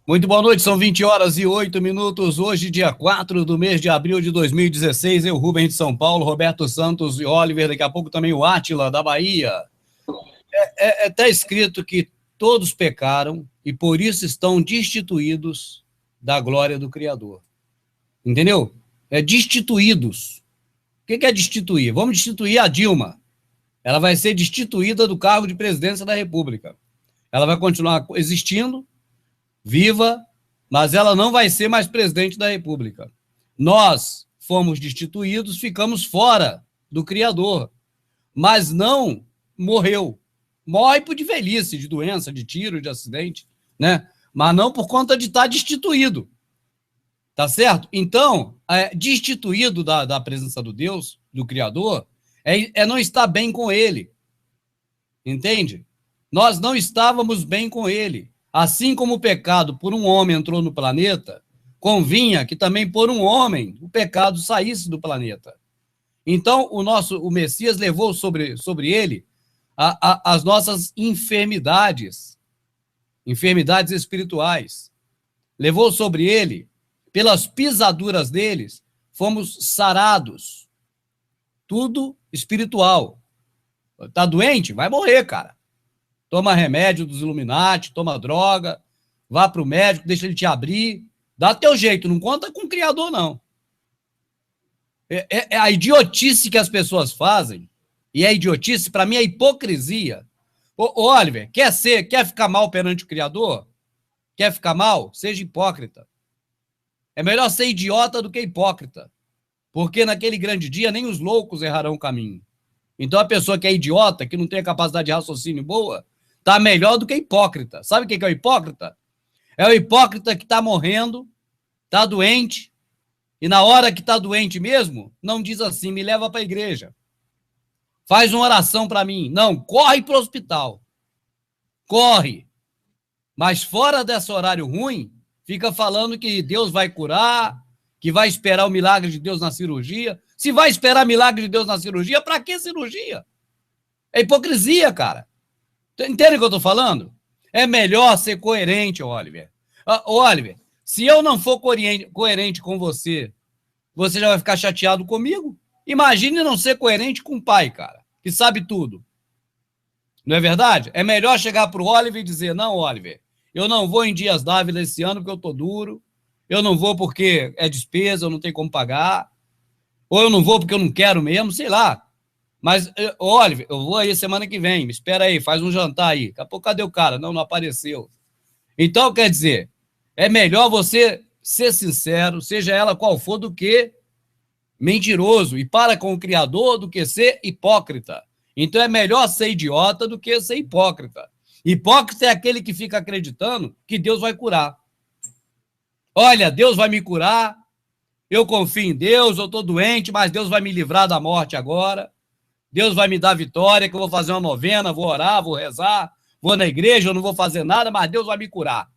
Muito boa noite, são 20h08, hoje dia 4 do mês de abril de 2016, eu, Rubens de São Paulo, Roberto Santos e Oliver, daqui a pouco também o Átila, da Bahia. Está escrito que todos pecaram e por isso estão destituídos da glória do Criador. Entendeu? É destituídos. O que é destituir? Vamos destituir a Dilma. Ela vai ser destituída do cargo de presidência da República. Ela vai continuar existindo, viva, mas ela não vai ser mais presidente da República. Nós fomos destituídos, ficamos fora do Criador, mas não morreu. Morre de velhice, de doença, de tiro, de acidente, né? Mas não por conta de estar destituído. Tá certo? Então, destituído da presença do Deus, do Criador, não estar bem com ele. Entende? Nós não estávamos bem com ele. Assim como o pecado por um homem entrou no planeta, convinha que também por um homem o pecado saísse do planeta. Então, o Messias levou sobre ele as nossas enfermidades espirituais. Levou sobre ele, pelas pisaduras deles, fomos sarados. Tudo espiritual. Tá doente? Vai morrer, cara. Toma remédio dos Illuminati, toma droga, vá para o médico, deixa ele te abrir, dá teu jeito, não conta com o Criador, não. É a idiotice que as pessoas fazem, e a idiotice, para mim, é hipocrisia. Ô, Oliver, quer ficar mal perante o Criador? Quer ficar mal? Seja hipócrita. É melhor ser idiota do que hipócrita, porque naquele grande dia nem os loucos errarão o caminho. Então a pessoa que é idiota, que não tem a capacidade de raciocínio boa, está melhor do que hipócrita. Sabe o que é o hipócrita? É o hipócrita que está morrendo, está doente, e na hora que está doente mesmo, não diz assim, me leva para a igreja. Faz uma oração para mim. Não, corre para o hospital. Corre. Mas fora desse horário ruim, fica falando que Deus vai curar, que vai esperar o milagre de Deus na cirurgia. Se vai esperar milagre de Deus na cirurgia, para que cirurgia? É hipocrisia, cara. Entende o que eu estou falando? É melhor ser coerente, Oliver. Oliver, se eu não for coerente com você, você já vai ficar chateado comigo? Imagine não ser coerente com o pai, cara, que sabe tudo. Não é verdade? É melhor chegar para o Oliver e dizer, não, Oliver, eu não vou em Dias Dávila esse ano porque eu estou duro, eu não vou porque é despesa, eu não tenho como pagar, ou eu não vou porque eu não quero mesmo, sei lá. Mas, Oliver, eu vou aí semana que vem, me espera aí, faz um jantar aí. Daqui a pouco, cadê o cara? Não apareceu. Então, quer dizer, é melhor você ser sincero, seja ela qual for, do que mentiroso, e para com o Criador, do que ser hipócrita. Então, é melhor ser idiota do que ser hipócrita. Hipócrita é aquele que fica acreditando que Deus vai curar. Olha, Deus vai me curar, eu confio em Deus, eu estou doente, mas Deus vai me livrar da morte agora. Deus vai me dar vitória, que eu vou fazer uma novena, vou orar, vou rezar, vou na igreja, eu não vou fazer nada, mas Deus vai me curar.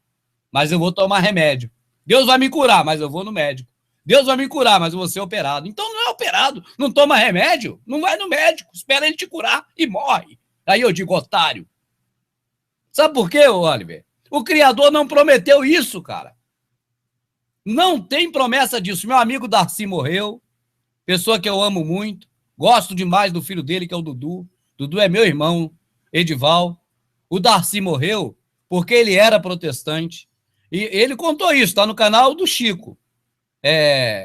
Mas eu vou tomar remédio. Deus vai me curar, mas eu vou no médico. Deus vai me curar, mas eu vou ser operado. Então não é operado, não toma remédio, não vai no médico, espera ele te curar e morre. Aí eu digo, otário. Sabe por quê, Oliver? O Criador não prometeu isso, cara. Não tem promessa disso. Meu amigo Darcy morreu, pessoa que eu amo muito. Gosto demais do filho dele, que é o Dudu. Dudu é meu irmão, Edival. O Darcy morreu porque ele era protestante. E ele contou isso, está no canal do Chico.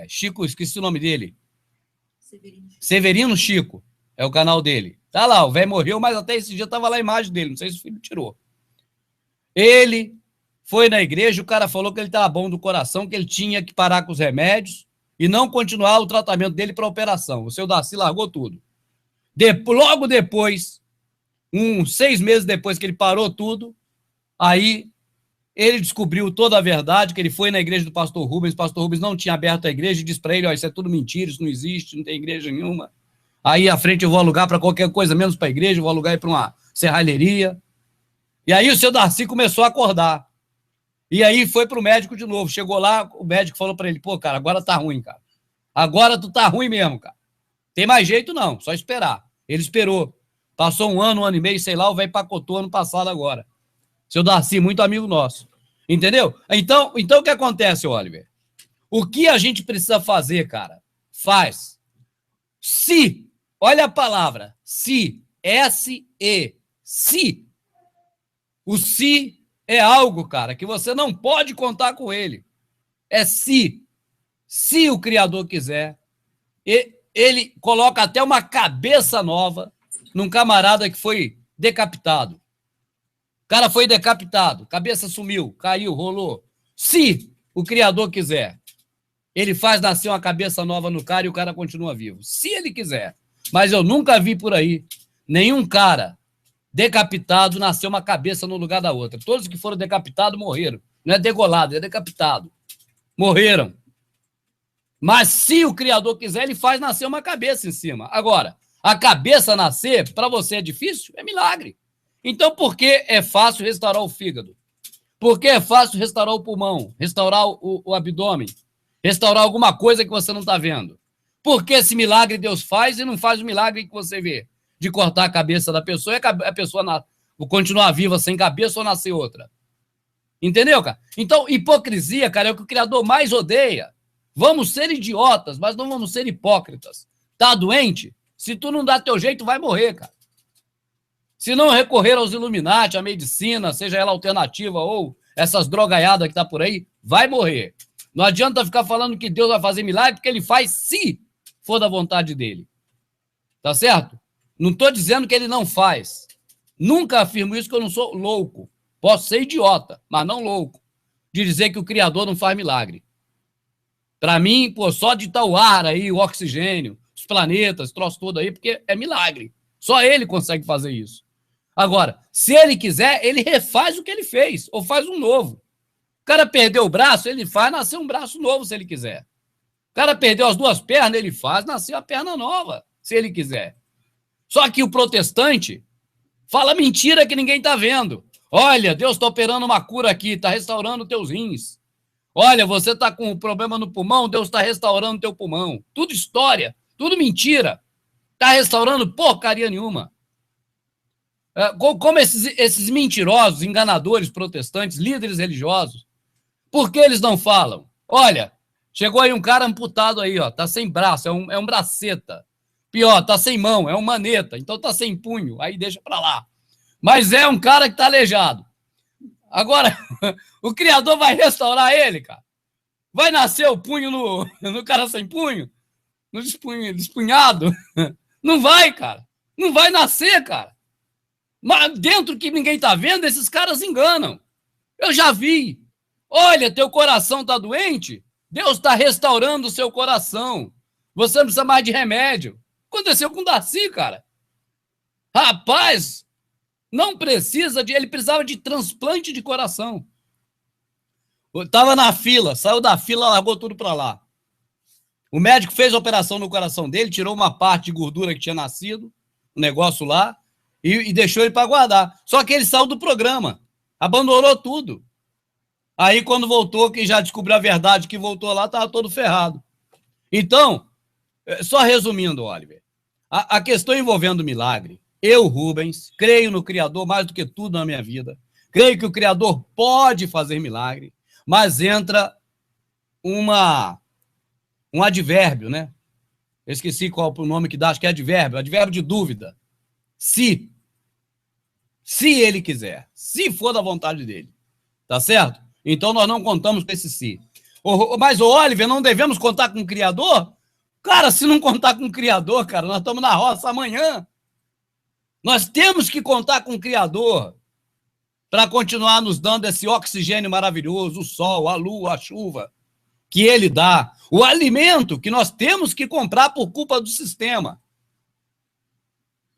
Chico, esqueci o nome dele. Severino Chico, é o canal dele. Tá lá, o velho morreu, mas até esse dia estava lá a imagem dele, não sei se o filho tirou. Ele foi na igreja, o cara falou que ele estava bom do coração, que ele tinha que parar com os remédios e não continuar o tratamento dele para a operação. O seu Darcy largou tudo. Logo depois, 6 meses depois que ele parou tudo, aí ele descobriu toda a verdade, que ele foi na igreja do pastor Rubens, o pastor Rubens não tinha aberto a igreja e disse para ele, isso é tudo mentira, isso não existe, não tem igreja nenhuma. Aí à frente eu vou alugar para qualquer coisa, menos para a igreja, eu vou alugar para uma serralheria. E aí o seu Darcy começou a acordar. E aí foi para o médico de novo. Chegou lá, o médico falou para ele, pô, cara, agora tá ruim, cara. Agora tu tá ruim mesmo, cara. Tem mais jeito não, só esperar. Ele esperou. Passou um ano e meio, sei lá, o velho pacotou ano passado agora. Seu Darcy, muito amigo nosso. Entendeu? Então o que acontece, Oliver? O que a gente precisa fazer, cara? Faz. Se, olha a palavra, se, S-E, se. O se é algo, cara, que você não pode contar com ele. É se. Se o Criador quiser, ele coloca até uma cabeça nova num camarada que foi decapitado. O cara foi decapitado, cabeça sumiu, caiu, rolou. Se o Criador quiser, ele faz nascer uma cabeça nova no cara e o cara continua vivo. Se ele quiser. Mas eu nunca vi por aí nenhum cara decapitado nasceu uma cabeça no lugar da outra. Todos que foram decapitados morreram. Não é degolado, é decapitado. Morreram. Mas se o Criador quiser, ele faz nascer uma cabeça em cima. Agora, a cabeça nascer, para você é difícil? É milagre. Então, por que é fácil restaurar o fígado? Por que é fácil restaurar o pulmão, restaurar o abdômen, restaurar alguma coisa que você não está vendo? Por que esse milagre Deus faz e não faz o milagre que você vê? De cortar a cabeça da pessoa e a pessoa continuar viva sem cabeça ou nascer outra. Entendeu, cara? Então, hipocrisia, cara, é o que o Criador mais odeia. Vamos ser idiotas, mas não vamos ser hipócritas. Tá doente? Se tu não dá teu jeito, vai morrer, cara. Se não recorrer aos Illuminati, à medicina, seja ela alternativa ou essas drogaiadas que tá por aí, vai morrer. Não adianta ficar falando que Deus vai fazer milagre, porque ele faz se for da vontade dele. Tá certo? Não estou dizendo que ele não faz. Nunca afirmo isso, que eu não sou louco. Posso ser idiota, mas não louco, de dizer que o Criador não faz milagre. Para mim, pô, só de tal o ar aí, o oxigênio, os planetas, troço todo aí, porque é milagre. Só ele consegue fazer isso. Agora, se ele quiser, ele refaz o que ele fez, ou faz um novo. O cara perdeu o braço, ele faz nascer um braço novo, se ele quiser. O cara perdeu as duas pernas, ele faz nascer a perna nova, se ele quiser. Só que o protestante fala mentira que ninguém está vendo. Olha, Deus está operando uma cura aqui, está restaurando teus rins. Olha, você está com um problema no pulmão, Deus está restaurando teu pulmão. Tudo história, tudo mentira. Está restaurando porcaria nenhuma. Como esses mentirosos, enganadores protestantes, líderes religiosos, por que eles não falam? Olha, chegou aí um cara amputado aí, ó, tá sem braço, é um braceta. Pior, tá sem mão, é um maneta, então tá sem punho, aí deixa pra lá. Mas é um cara que tá aleijado. Agora, o Criador vai restaurar ele, cara? Vai nascer o punho no cara sem punho? No despunhado? Não vai, cara. Não vai nascer, cara. Mas dentro que ninguém tá vendo, esses caras enganam. Eu já vi. Olha, teu coração tá doente? Deus tá restaurando o seu coração. Você não precisa mais de remédio. Aconteceu com o Darcy, cara. Rapaz, não precisa de... Ele precisava de transplante de coração. Tava na fila, saiu da fila, largou tudo pra lá. O médico fez a operação no coração dele, tirou uma parte de gordura que tinha nascido, um negócio lá, e deixou ele para guardar. Só que ele saiu do programa, abandonou tudo. Aí, quando voltou, que já descobriu a verdade, que voltou lá, estava todo ferrado. Então, só resumindo, Oliver, a questão envolvendo milagre, eu, Rubens, creio no Criador mais do que tudo na minha vida, creio que o Criador pode fazer milagre, mas entra um advérbio, né? Eu esqueci qual é o nome que dá, acho que é advérbio de dúvida. Se ele quiser, se for da vontade dele, tá certo? Então nós não contamos com esse se. Mas, Oliver, não devemos contar com o Criador? Cara, se não contar com o Criador, cara, nós estamos na roça amanhã. Nós temos que contar com o Criador para continuar nos dando esse oxigênio maravilhoso, o sol, a lua, a chuva, que ele dá. O alimento que nós temos que comprar por culpa do sistema.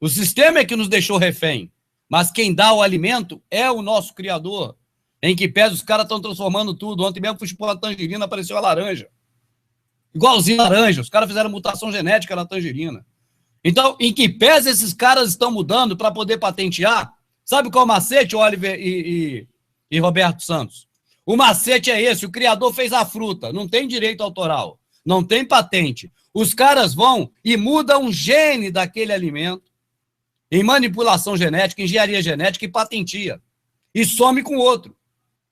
O sistema é que nos deixou refém. Mas quem dá o alimento é o nosso Criador. Em que pese os caras estão transformando tudo. Ontem mesmo fui chupar uma tangerina, apareceu a laranja. Igualzinho laranja. Os caras fizeram mutação genética na tangerina. Então, em que pese esses caras estão mudando para poder patentear? Sabe qual é o macete, Oliver e Roberto Santos? O macete é esse, o Criador fez a fruta, não tem direito autoral, não tem patente. Os caras vão e mudam um gene daquele alimento em manipulação genética, engenharia genética e patentia. E some com outro.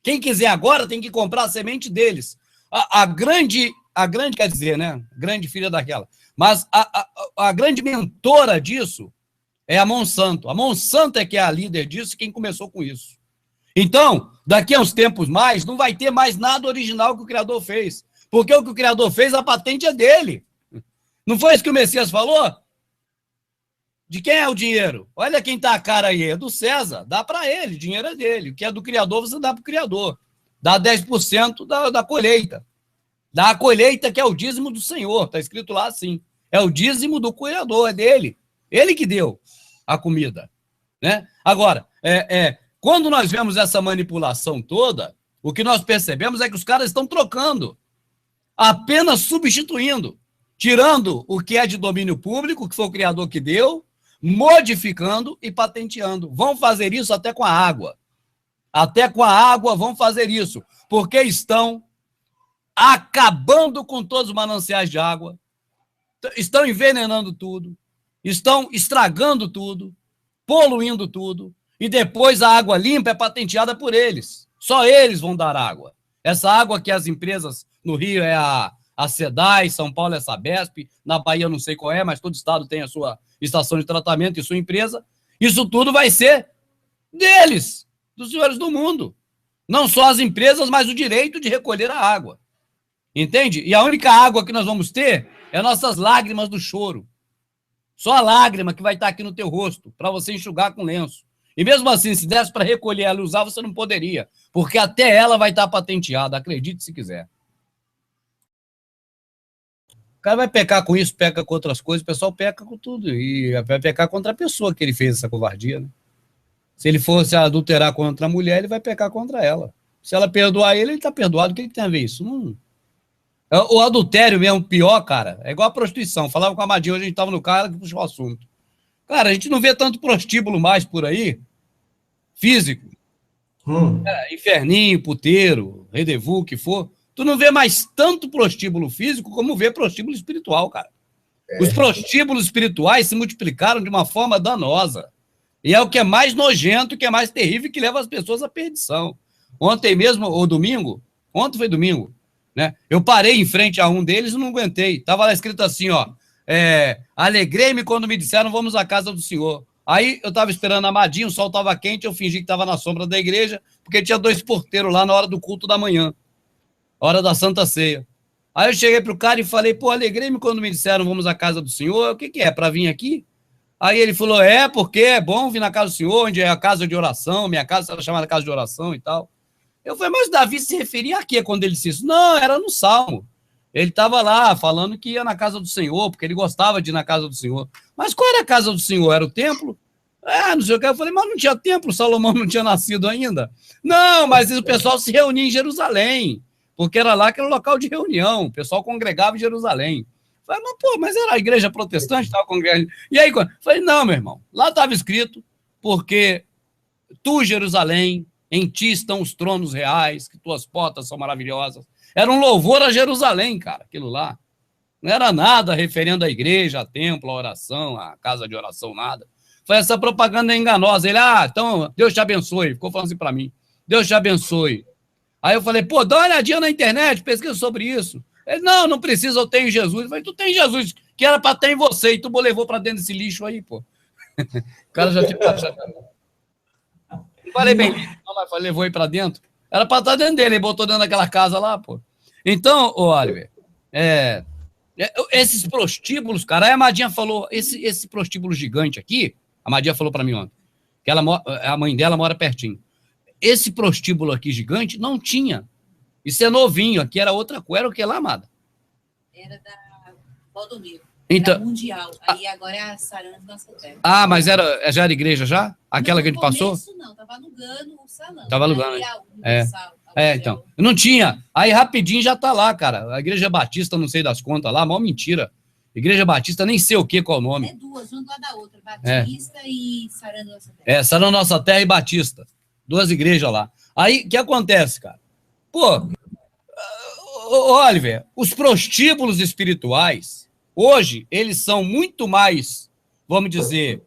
Quem quiser agora tem que comprar a semente deles. A grande, quer dizer, né? Grande filha daquela. Mas a grande mentora disso é a Monsanto. A Monsanto é que é a líder disso, quem começou com isso. Então, daqui a uns tempos mais, não vai ter mais nada original que o criador fez. Porque o que o criador fez, a patente é dele. Não foi isso que o Messias falou? De quem é o dinheiro? Olha quem tá a cara aí, é do César. Dá para ele, o dinheiro é dele. O que é do criador, você dá para o criador. Dá 10% da colheita. Dá a colheita, que é o dízimo do Senhor. Está escrito lá assim. É o dízimo do criador, é dele. Ele que deu a comida. Né? Agora, quando nós vemos essa manipulação toda, o que nós percebemos é que os caras estão trocando, apenas substituindo, tirando o que é de domínio público, que foi o criador que deu, modificando e patenteando. Vão fazer isso até com a água. Até com a água vão fazer isso, porque estão acabando com todos os mananciais de água, estão envenenando tudo, estão estragando tudo, poluindo tudo, e depois a água limpa é patenteada por eles. Só eles vão dar água. Essa água que as empresas no Rio é a SEDAI, São Paulo é a Sabesp, na Bahia eu não sei qual é, mas todo estado tem a sua estação de tratamento e sua empresa. Isso tudo vai ser deles, dos senhores do mundo. Não só as empresas, mas o direito de recolher a água. Entende? E a única água que nós vamos ter é nossas lágrimas do choro. Só a lágrima que vai estar aqui no teu rosto, para você enxugar com lenço. E mesmo assim, se desse para recolher ela e usar, você não poderia, porque até ela vai estar patenteada, acredite se quiser. O cara vai pecar com isso, peca com outras coisas, o pessoal peca com tudo, e vai pecar contra a pessoa que ele fez essa covardia, né? Se ele fosse adulterar contra a mulher, ele vai pecar contra ela. Se ela perdoar ele está perdoado. O que tem a ver isso? Não... O adultério mesmo, pior, cara, é igual a prostituição. Falava com a Amadinha, hoje a gente estava no carro que puxou o assunto. Cara, a gente não vê tanto prostíbulo mais por aí, físico. Inferninho, puteiro, rendezvous, o que for. Tu não vê mais tanto prostíbulo físico como vê prostíbulo espiritual, cara. Os prostíbulos espirituais se multiplicaram de uma forma danosa. E é o que é mais nojento, que é mais terrível, que leva as pessoas à perdição. Ontem mesmo, ou domingo, ontem foi domingo, né? Eu parei em frente a um deles e não aguentei. Tava lá escrito assim, ó, alegrei-me quando me disseram vamos à casa do Senhor. Aí eu tava esperando a Amadinha, o sol tava quente, eu fingi que tava na sombra da igreja, porque tinha 2 porteiros lá na hora do culto da manhã, hora da Santa Ceia. Aí eu cheguei pro cara e falei, pô, alegrei-me quando me disseram vamos à casa do Senhor, o que que é, para vir aqui? Aí ele falou, porque é bom vir na casa do Senhor, onde é a casa de oração, minha casa era chamada casa de oração e tal. Eu falei, mas Davi se referia a quê quando ele disse isso? Não, era no Salmo. Ele estava lá falando que ia na casa do Senhor, porque ele gostava de ir na casa do Senhor. Mas qual era a casa do Senhor? Era o templo? Não sei o que. Eu falei, mas não tinha templo, Salomão não tinha nascido ainda. Não, mas o pessoal se reunia em Jerusalém, porque era lá que era o local de reunião, o pessoal congregava em Jerusalém. Falei, mas era a igreja protestante, estava congregando. E aí, falei, não, meu irmão, lá estava escrito, porque tu, Jerusalém, em ti estão os tronos reais, que tuas portas são maravilhosas. Era um louvor a Jerusalém, cara, aquilo lá. Não era nada referendo à igreja, a templo, a oração, a casa de oração, nada. Foi essa propaganda enganosa. Ele, então, Deus te abençoe. Ficou falando assim para mim, Deus te abençoe. Aí eu falei, pô, dá uma olhadinha na internet, pesquisa sobre isso. Ele, não precisa, eu tenho Jesus. Eu falei, tu tem Jesus, que era para ter em você, e tu levou para dentro desse lixo aí, pô. O cara já tinha achado. Não falei bem, não, mas levou aí para dentro. Era para estar dentro dele, ele botou dentro daquela casa lá, pô. Então, Oliver, esses prostíbulos, cara, aí a Amadinha falou, esse prostíbulo gigante aqui, a Amadinha falou para mim ontem, que a mãe dela mora pertinho. Esse prostíbulo aqui gigante não tinha. Isso é novinho, aqui era outra coisa. Era o que lá, amada? Era da Valdomiro. Então, era mundial. Aí agora é a Sarana de Nossa Terra. Mas já era igreja já? Aquela que a gente passou? Não, estava alugando o salão. Estava alugando. Então. Não tinha. Aí rapidinho já tá lá, cara. A Igreja Batista, não sei das contas lá, maior mentira. Igreja Batista, nem sei qual é o nome. É duas, uma do lado da outra. Batista e Sarana Nossa Terra. Sarana Nossa Terra e Batista. 2 igrejas lá. Aí, o que acontece, cara? Pô, Oliver, os prostíbulos espirituais, hoje, eles são muito mais, vamos dizer,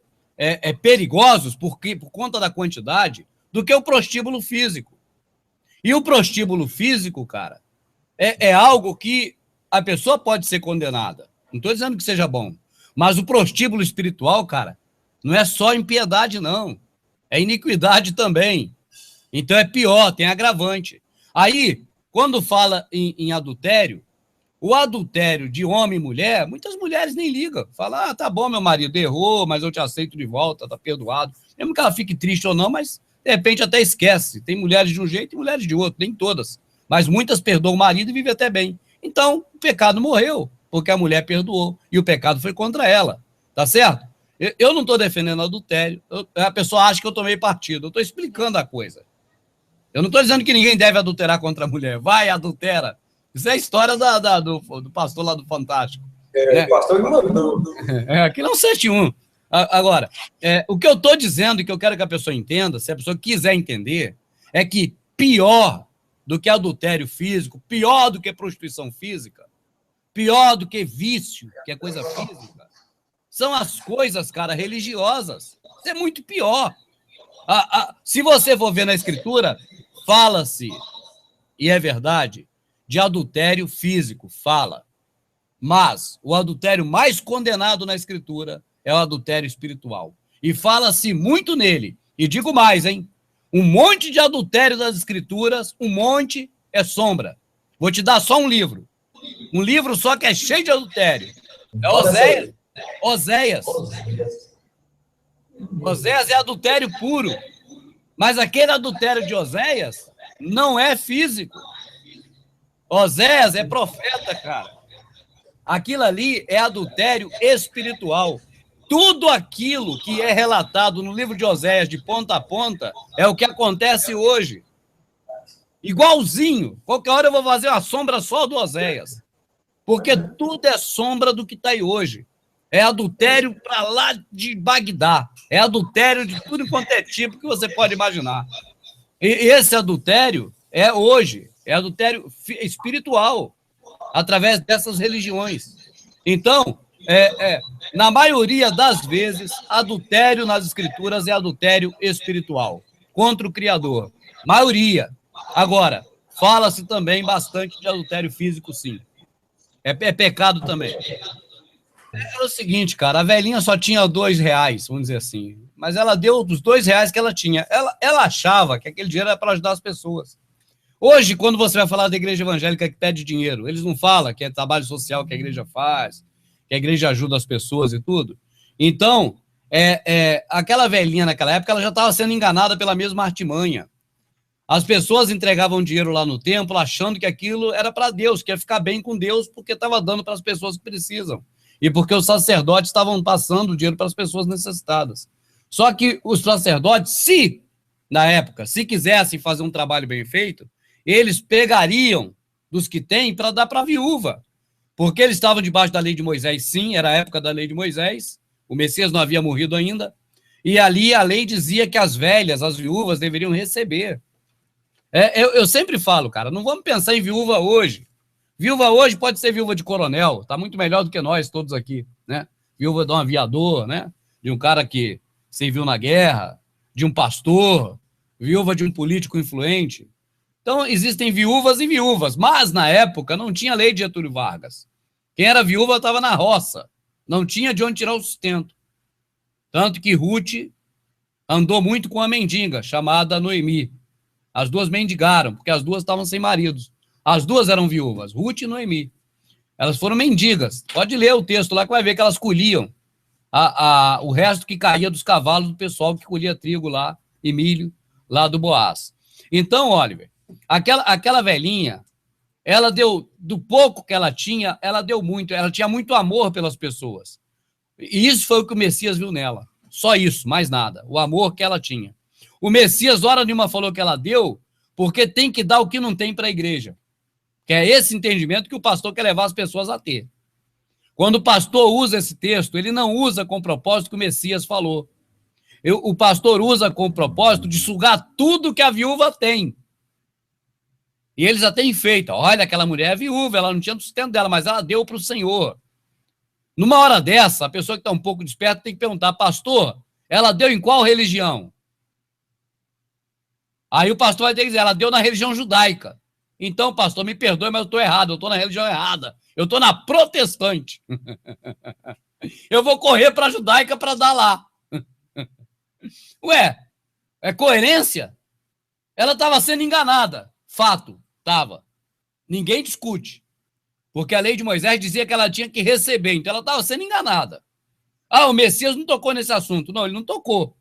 perigosos por conta da quantidade do que o prostíbulo físico. E o prostíbulo físico, cara, é algo que a pessoa pode ser condenada. Não estou dizendo que seja bom. Mas o prostíbulo espiritual, cara, não é só impiedade, não. É iniquidade também. Então é pior, tem agravante. Aí, quando fala em adultério, o adultério de homem e mulher, muitas mulheres nem ligam. Falam, tá bom, meu marido errou, mas eu te aceito de volta, tá perdoado. Mesmo que ela fique triste ou não, mas de repente até esquece. Tem mulheres de um jeito e mulheres de outro, nem todas. Mas muitas perdoam o marido e vivem até bem. Então, o pecado morreu, porque a mulher perdoou. E o pecado foi contra ela. Tá certo? Eu não estou defendendo adultério. A pessoa acha que eu tomei partido. Eu estou explicando a coisa. Eu não estou dizendo que ninguém deve adulterar contra a mulher. Vai, adultera. Isso é a história do pastor lá do Fantástico. Né? O pastor me mandou. Aqui não é um 71. Agora, o que eu estou dizendo e que eu quero que a pessoa entenda, se a pessoa quiser entender, é que pior do que adultério físico, pior do que prostituição física, pior do que vício, que é coisa física, são as coisas, cara, religiosas. Isso é muito pior. Se você for ver na Escritura, fala-se, e é verdade, de adultério físico, fala. Mas o adultério mais condenado na Escritura é o adultério espiritual. E fala-se muito nele. E digo mais, hein? Um monte de adultério das Escrituras, um monte é sombra. Vou te dar só um livro. Um livro só que é cheio de adultério. É Oséias. Oséias é adultério puro. Mas aquele adultério de Oséias não é físico. Oséias é profeta, cara. Aquilo ali é adultério espiritual. Tudo aquilo que é relatado no livro de Oséias, de ponta a ponta, é o que acontece hoje. Igualzinho. Qualquer hora eu vou fazer uma sombra só do Oséias. Porque tudo é sombra do que está aí hoje. É adultério para lá de Bagdá. É adultério de tudo quanto é tipo que você pode imaginar. E esse adultério é hoje. É adultério espiritual, através dessas religiões. Então, na maioria das vezes, adultério nas Escrituras é adultério espiritual, contra o Criador. Maioria. Agora, fala-se também bastante de adultério físico, sim. É pecado também. É o seguinte, cara, a velhinha só tinha R$2, vamos dizer assim. Mas ela deu os R$2 que ela tinha. Ela achava que aquele dinheiro era para ajudar as pessoas. Hoje, quando você vai falar da igreja evangélica que pede dinheiro, eles não falam que é trabalho social que a igreja faz, que a igreja ajuda as pessoas e tudo. Então, aquela velhinha naquela época, ela já estava sendo enganada pela mesma artimanha. As pessoas entregavam dinheiro lá no templo achando que aquilo era para Deus, que ia ficar bem com Deus, porque estava dando para as pessoas que precisam. E porque os sacerdotes estavam passando o dinheiro para as pessoas necessitadas. Só que os sacerdotes, na época, se quisessem fazer um trabalho bem feito, eles pegariam dos que têm para dar para a viúva. Porque eles estavam debaixo da lei de Moisés, sim, era a época da lei de Moisés, o Messias não havia morrido ainda, e ali a lei dizia que as velhas, as viúvas, deveriam receber. Eu sempre falo, cara, não vamos pensar em viúva hoje. Viúva hoje pode ser viúva de coronel, tá muito melhor do que nós todos aqui, né? Viúva de um aviador, né? De um cara que serviu na guerra, de um pastor, viúva de um político influente. Então, existem viúvas e viúvas, mas na época não tinha lei de Getúlio Vargas. Quem era viúva estava na roça, não tinha de onde tirar o sustento. Tanto que Ruth andou muito com uma mendiga chamada Noemi. As duas mendigaram, porque as duas estavam sem maridos. As duas eram viúvas, Ruth e Noemi. Elas foram mendigas. Pode ler o texto lá que vai ver que elas colhiam o resto que caía dos cavalos do pessoal que colhia trigo lá e milho lá do Boaz. Então, Oliver, aquela velhinha, ela deu, do pouco que ela tinha, ela deu muito. Ela tinha muito amor pelas pessoas. E isso foi o que o Messias viu nela. Só isso, mais nada. O amor que ela tinha. O Messias, hora nenhuma, falou que ela deu, porque tem que dar o que não tem para a igreja. Que é esse entendimento que o pastor quer levar as pessoas a ter. Quando o pastor usa esse texto, ele não usa com o propósito que o Messias falou. O pastor usa com o propósito de sugar tudo que a viúva tem. E eles já têm feito. Olha, aquela mulher é viúva, ela não tinha sustento dela, mas ela deu para o Senhor. Numa hora dessa, a pessoa que está um pouco desperta tem que perguntar, pastor, ela deu em qual religião? Aí o pastor vai ter que dizer, ela deu na religião judaica. Então, pastor, me perdoe, mas eu estou errado, eu estou na religião errada. Eu estou na protestante. Eu vou correr para a judaica para dar lá. Ué, é coerência? Ela estava sendo enganada. Fato, estava. Ninguém discute. Porque a lei de Moisés dizia que ela tinha que receber, então ela estava sendo enganada. Ah, o Messias não tocou nesse assunto. Não, ele não tocou.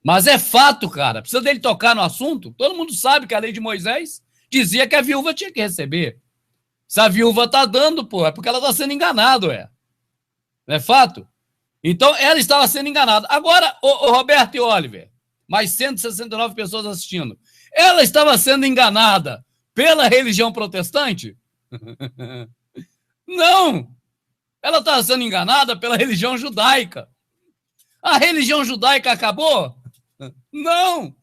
Mas é fato, cara. Precisa dele tocar no assunto? Todo mundo sabe que a lei de Moisés dizia que a viúva tinha que receber. Se a viúva está dando, pô, é porque ela está sendo enganada, ué. Não é fato? Então, ela estava sendo enganada. Agora, o Roberto e Oliver, mais 169 pessoas assistindo, ela estava sendo enganada pela religião protestante? Não! Ela estava sendo enganada pela religião judaica. A religião judaica acabou? Não!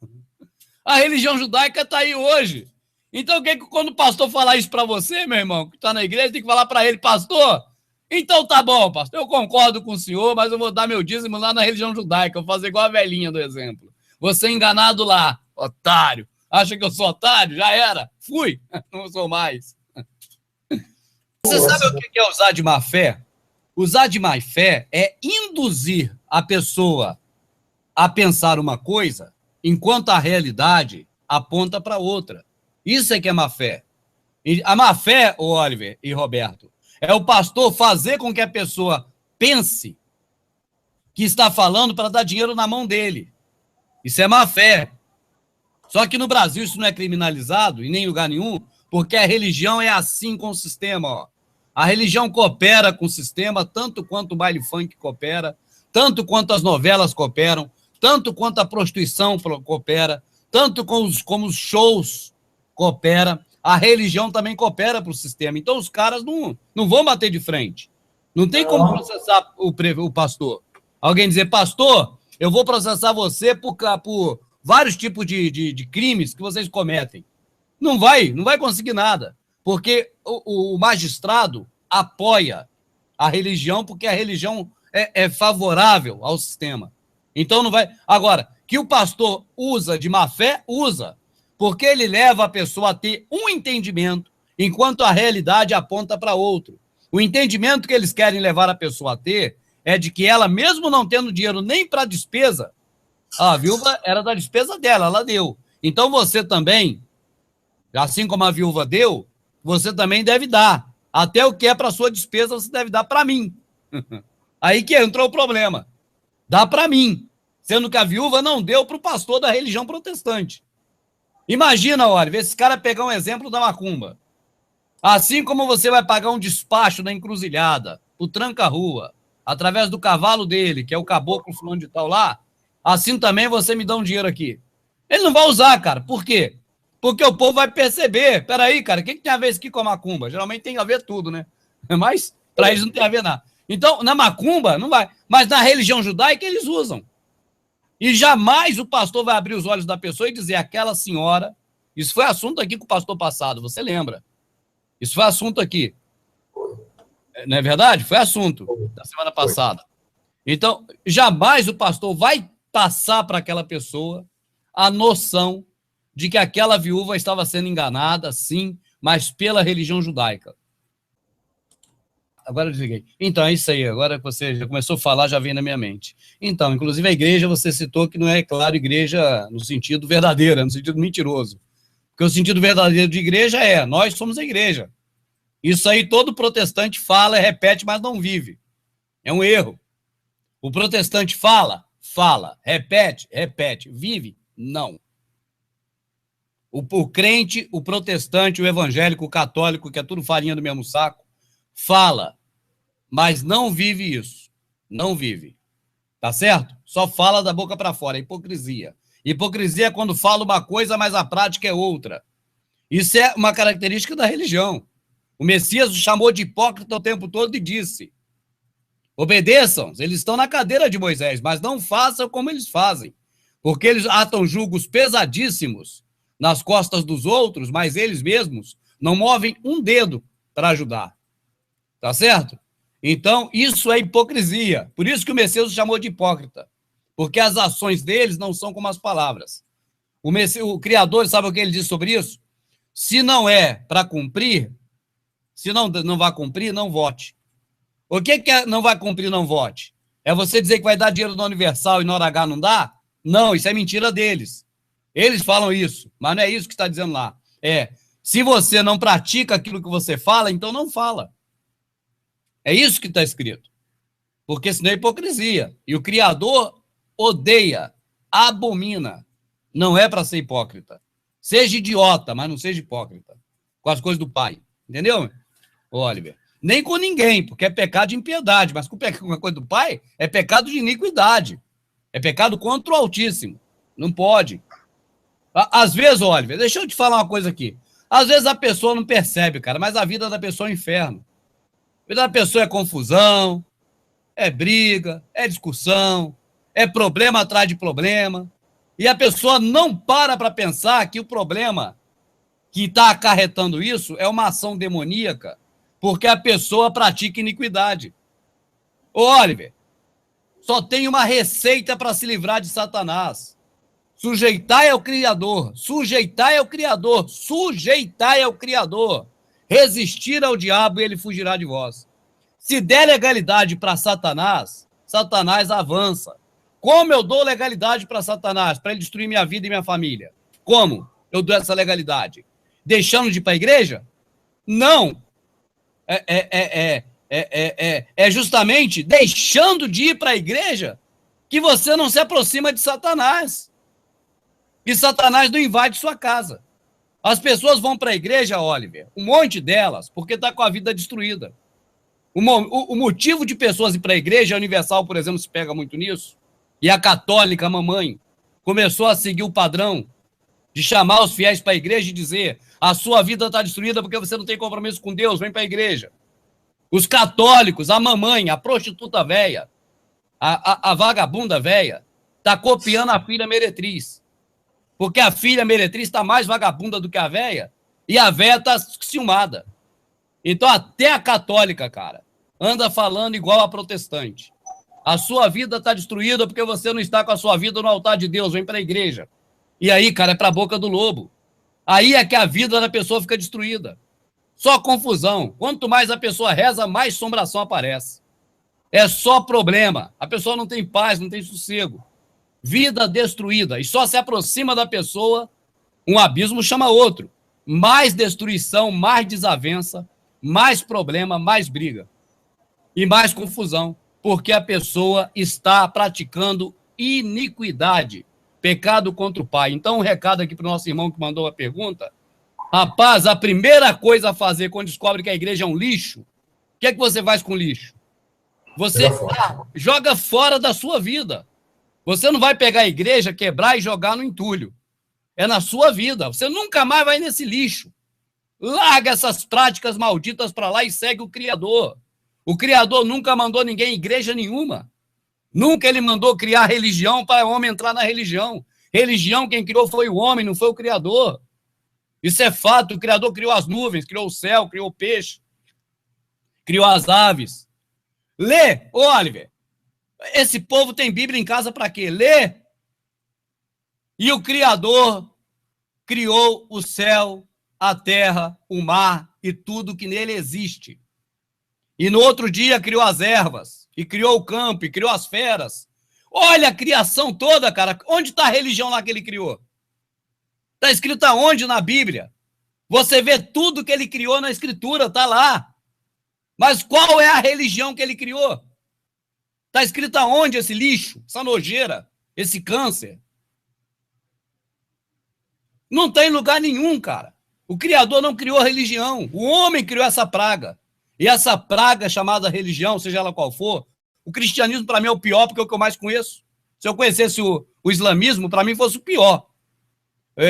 A religião judaica está aí hoje. Então, quando o pastor falar isso para você, meu irmão, que está na igreja, tem que falar para ele, pastor, então tá bom, pastor, eu concordo com o senhor, mas eu vou dar meu dízimo lá na religião judaica, eu vou fazer igual a velhinha do exemplo. Você enganado lá, otário. Acha que eu sou otário? Já era. Fui. Não sou mais. Você sabe o que é usar de má fé? Usar de má fé é induzir a pessoa a pensar uma coisa, enquanto a realidade aponta para outra. Isso é que é má fé. E a má fé, Oliver e Roberto, é o pastor fazer com que a pessoa pense que está falando para dar dinheiro na mão dele. Isso é má fé. Só que no Brasil isso não é criminalizado, em nem lugar nenhum, porque a religião é assim com o sistema, ó. A religião coopera com o sistema, tanto quanto o baile funk coopera, tanto quanto as novelas cooperam, tanto quanto a prostituição coopera, tanto como os shows coopera, a religião também coopera para o sistema. Então os caras não vão bater de frente. Não tem como processar o pastor. Alguém dizer, pastor, eu vou processar você por vários tipos de crimes que vocês cometem. Não vai conseguir nada. Porque o magistrado apoia a religião, porque a religião é favorável ao sistema. Então não vai. Agora, que o pastor usa de má fé, usa, porque ele leva a pessoa a ter um entendimento, enquanto a realidade aponta para outro. O entendimento que eles querem levar a pessoa a ter é de que ela, mesmo não tendo dinheiro nem para despesa, a viúva era da despesa dela, ela deu. Então você também, assim como a viúva deu, você também deve dar. Até o que é para sua despesa, você deve dar para mim. Aí que entrou o problema. Dá para mim, sendo que a viúva não deu para o pastor da religião protestante. Imagina, olha, esse cara pegar um exemplo da macumba. Assim como você vai pagar um despacho na encruzilhada, o tranca-rua, através do cavalo dele, que é o caboclo fulano de tal lá, assim também você me dá um dinheiro aqui. Ele não vai usar, cara. Por quê? Porque o povo vai perceber. Peraí, cara, o que tem a ver isso aqui com a macumba? Geralmente tem a ver tudo, né? Mas para eles não tem a ver nada. Então, na macumba, não vai. Mas na religião judaica, eles usam. E jamais o pastor vai abrir os olhos da pessoa e dizer, aquela senhora... Isso foi assunto aqui com o pastor passado, você lembra? Isso foi assunto aqui. Não é verdade? Foi assunto da semana passada. Então, jamais o pastor vai passar para aquela pessoa a noção de que aquela viúva estava sendo enganada, sim, mas pela religião judaica. Agora eu desliguei. Então, é isso aí. Agora que você já começou a falar, já vem na minha mente. Então, inclusive a igreja, você citou que não é, claro, igreja no sentido verdadeiro, no sentido mentiroso. Porque o sentido verdadeiro de igreja é, nós somos a igreja. Isso aí todo protestante fala e repete, mas não vive. É um erro. O protestante fala, repete, vive, não. O crente, o protestante, o evangélico, o católico, que é tudo farinha do mesmo saco, fala, mas não vive isso. Não vive. Tá certo? Só fala da boca para fora, é hipocrisia. Hipocrisia é quando fala uma coisa, mas a prática é outra. Isso é uma característica da religião. O Messias o chamou de hipócrita o tempo todo e disse, obedeçam, eles estão na cadeira de Moisés, mas não façam como eles fazem, porque eles atam julgos pesadíssimos nas costas dos outros, mas eles mesmos não movem um dedo para ajudar. Tá certo? Então, isso é hipocrisia. Por isso que o Messias o chamou de hipócrita, porque as ações deles não são como as palavras. O Criador, sabe o que ele diz sobre isso? Se não é para cumprir, se não vai cumprir, não vote. O que é não vai cumprir, não vote? É você dizer que vai dar dinheiro no Universal e na hora H não dá? Não, isso é mentira deles. Eles falam isso, mas não é isso que está dizendo lá. Se você não pratica aquilo que você fala, então não fala. É isso que está escrito. Porque senão é hipocrisia. E o Criador odeia, abomina. Não é para ser hipócrita. Seja idiota, mas não seja hipócrita. Com as coisas do Pai. Entendeu, Oliver? Nem com ninguém, porque é pecado de impiedade. Mas com a coisa do Pai, é pecado de iniquidade. É pecado contra o Altíssimo. Não pode. Às vezes, Oliver, deixa eu te falar uma coisa aqui. Às vezes a pessoa não percebe, cara, mas a vida da pessoa é um inferno. A vida da pessoa é confusão, é briga, é discussão, é problema atrás de problema. E a pessoa não para pensar que o problema que está acarretando isso é uma ação demoníaca, porque a pessoa pratica iniquidade. Ô, Oliver, só tem uma receita para se livrar de Satanás. Sujeitai ao Criador, sujeitai ao Criador, sujeitai ao Criador. Resistir ao diabo e ele fugirá de vós. Se der legalidade para Satanás, Satanás avança. Como eu dou legalidade para Satanás? Para ele destruir minha vida e minha família. Como eu dou essa legalidade? Deixando de ir para a igreja? Não. É justamente deixando de ir para a igreja que você não se aproxima de Satanás. E Satanás não invade sua casa. As pessoas vão para a igreja, Oliver, um monte delas, porque está com a vida destruída. O motivo de pessoas ir para a igreja, a Universal, por exemplo, se pega muito nisso, e a católica, a mamãe, começou a seguir o padrão de chamar os fiéis para a igreja e dizer: a sua vida está destruída porque você não tem compromisso com Deus, vem para a igreja. Os católicos, a mamãe, a prostituta velha, a vagabunda velha, está copiando a filha meretriz. Porque a filha meretriz está mais vagabunda do que a velha, e a velha está ciumada. Então, até a católica, cara, anda falando igual a protestante. A sua vida está destruída porque você não está com a sua vida no altar de Deus, vem para a igreja. E aí, cara, é para a boca do lobo. Aí é que a vida da pessoa fica destruída. Só confusão. Quanto mais a pessoa reza, mais assombração aparece. É só problema. A pessoa não tem paz, não tem sossego. Vida destruída. E só se aproxima da pessoa, um abismo chama outro. Mais destruição, mais desavença, mais problema, mais briga. E mais confusão. Porque a pessoa está praticando iniquidade. Pecado contra o Pai. Então, um recado aqui para o nosso irmão que mandou a pergunta. Rapaz, a primeira coisa a fazer quando descobre que a igreja é um lixo, o que é que você faz com lixo? Você joga fora da sua vida. Você não vai pegar a igreja, quebrar e jogar no entulho. É na sua vida. Você nunca mais vai nesse lixo. Larga essas práticas malditas para lá e segue o Criador. O Criador nunca mandou ninguém em igreja nenhuma. Nunca ele mandou criar religião para o homem entrar na religião. Religião quem criou foi o homem, não foi o Criador. Isso é fato. O Criador criou as nuvens, criou o céu, criou o peixe, criou as aves. Lê, Oliver. Esse povo tem Bíblia em casa para quê? Lê. E o Criador criou o céu, a terra, o mar e tudo que nele existe. E no outro dia criou as ervas, e criou o campo, e criou as feras. Olha a criação toda, cara. Onde está a religião lá que ele criou? Está escrito aonde na Bíblia? Você vê tudo que ele criou na Escritura, está lá. Mas qual é a religião que ele criou? Está escrito aonde esse lixo, essa nojeira, esse câncer? Não tem lugar nenhum, cara. O Criador não criou religião. O homem criou essa praga. E essa praga chamada religião, seja ela qual for, o cristianismo para mim é o pior porque é o que eu mais conheço. Se eu conhecesse o islamismo, para mim fosse o pior.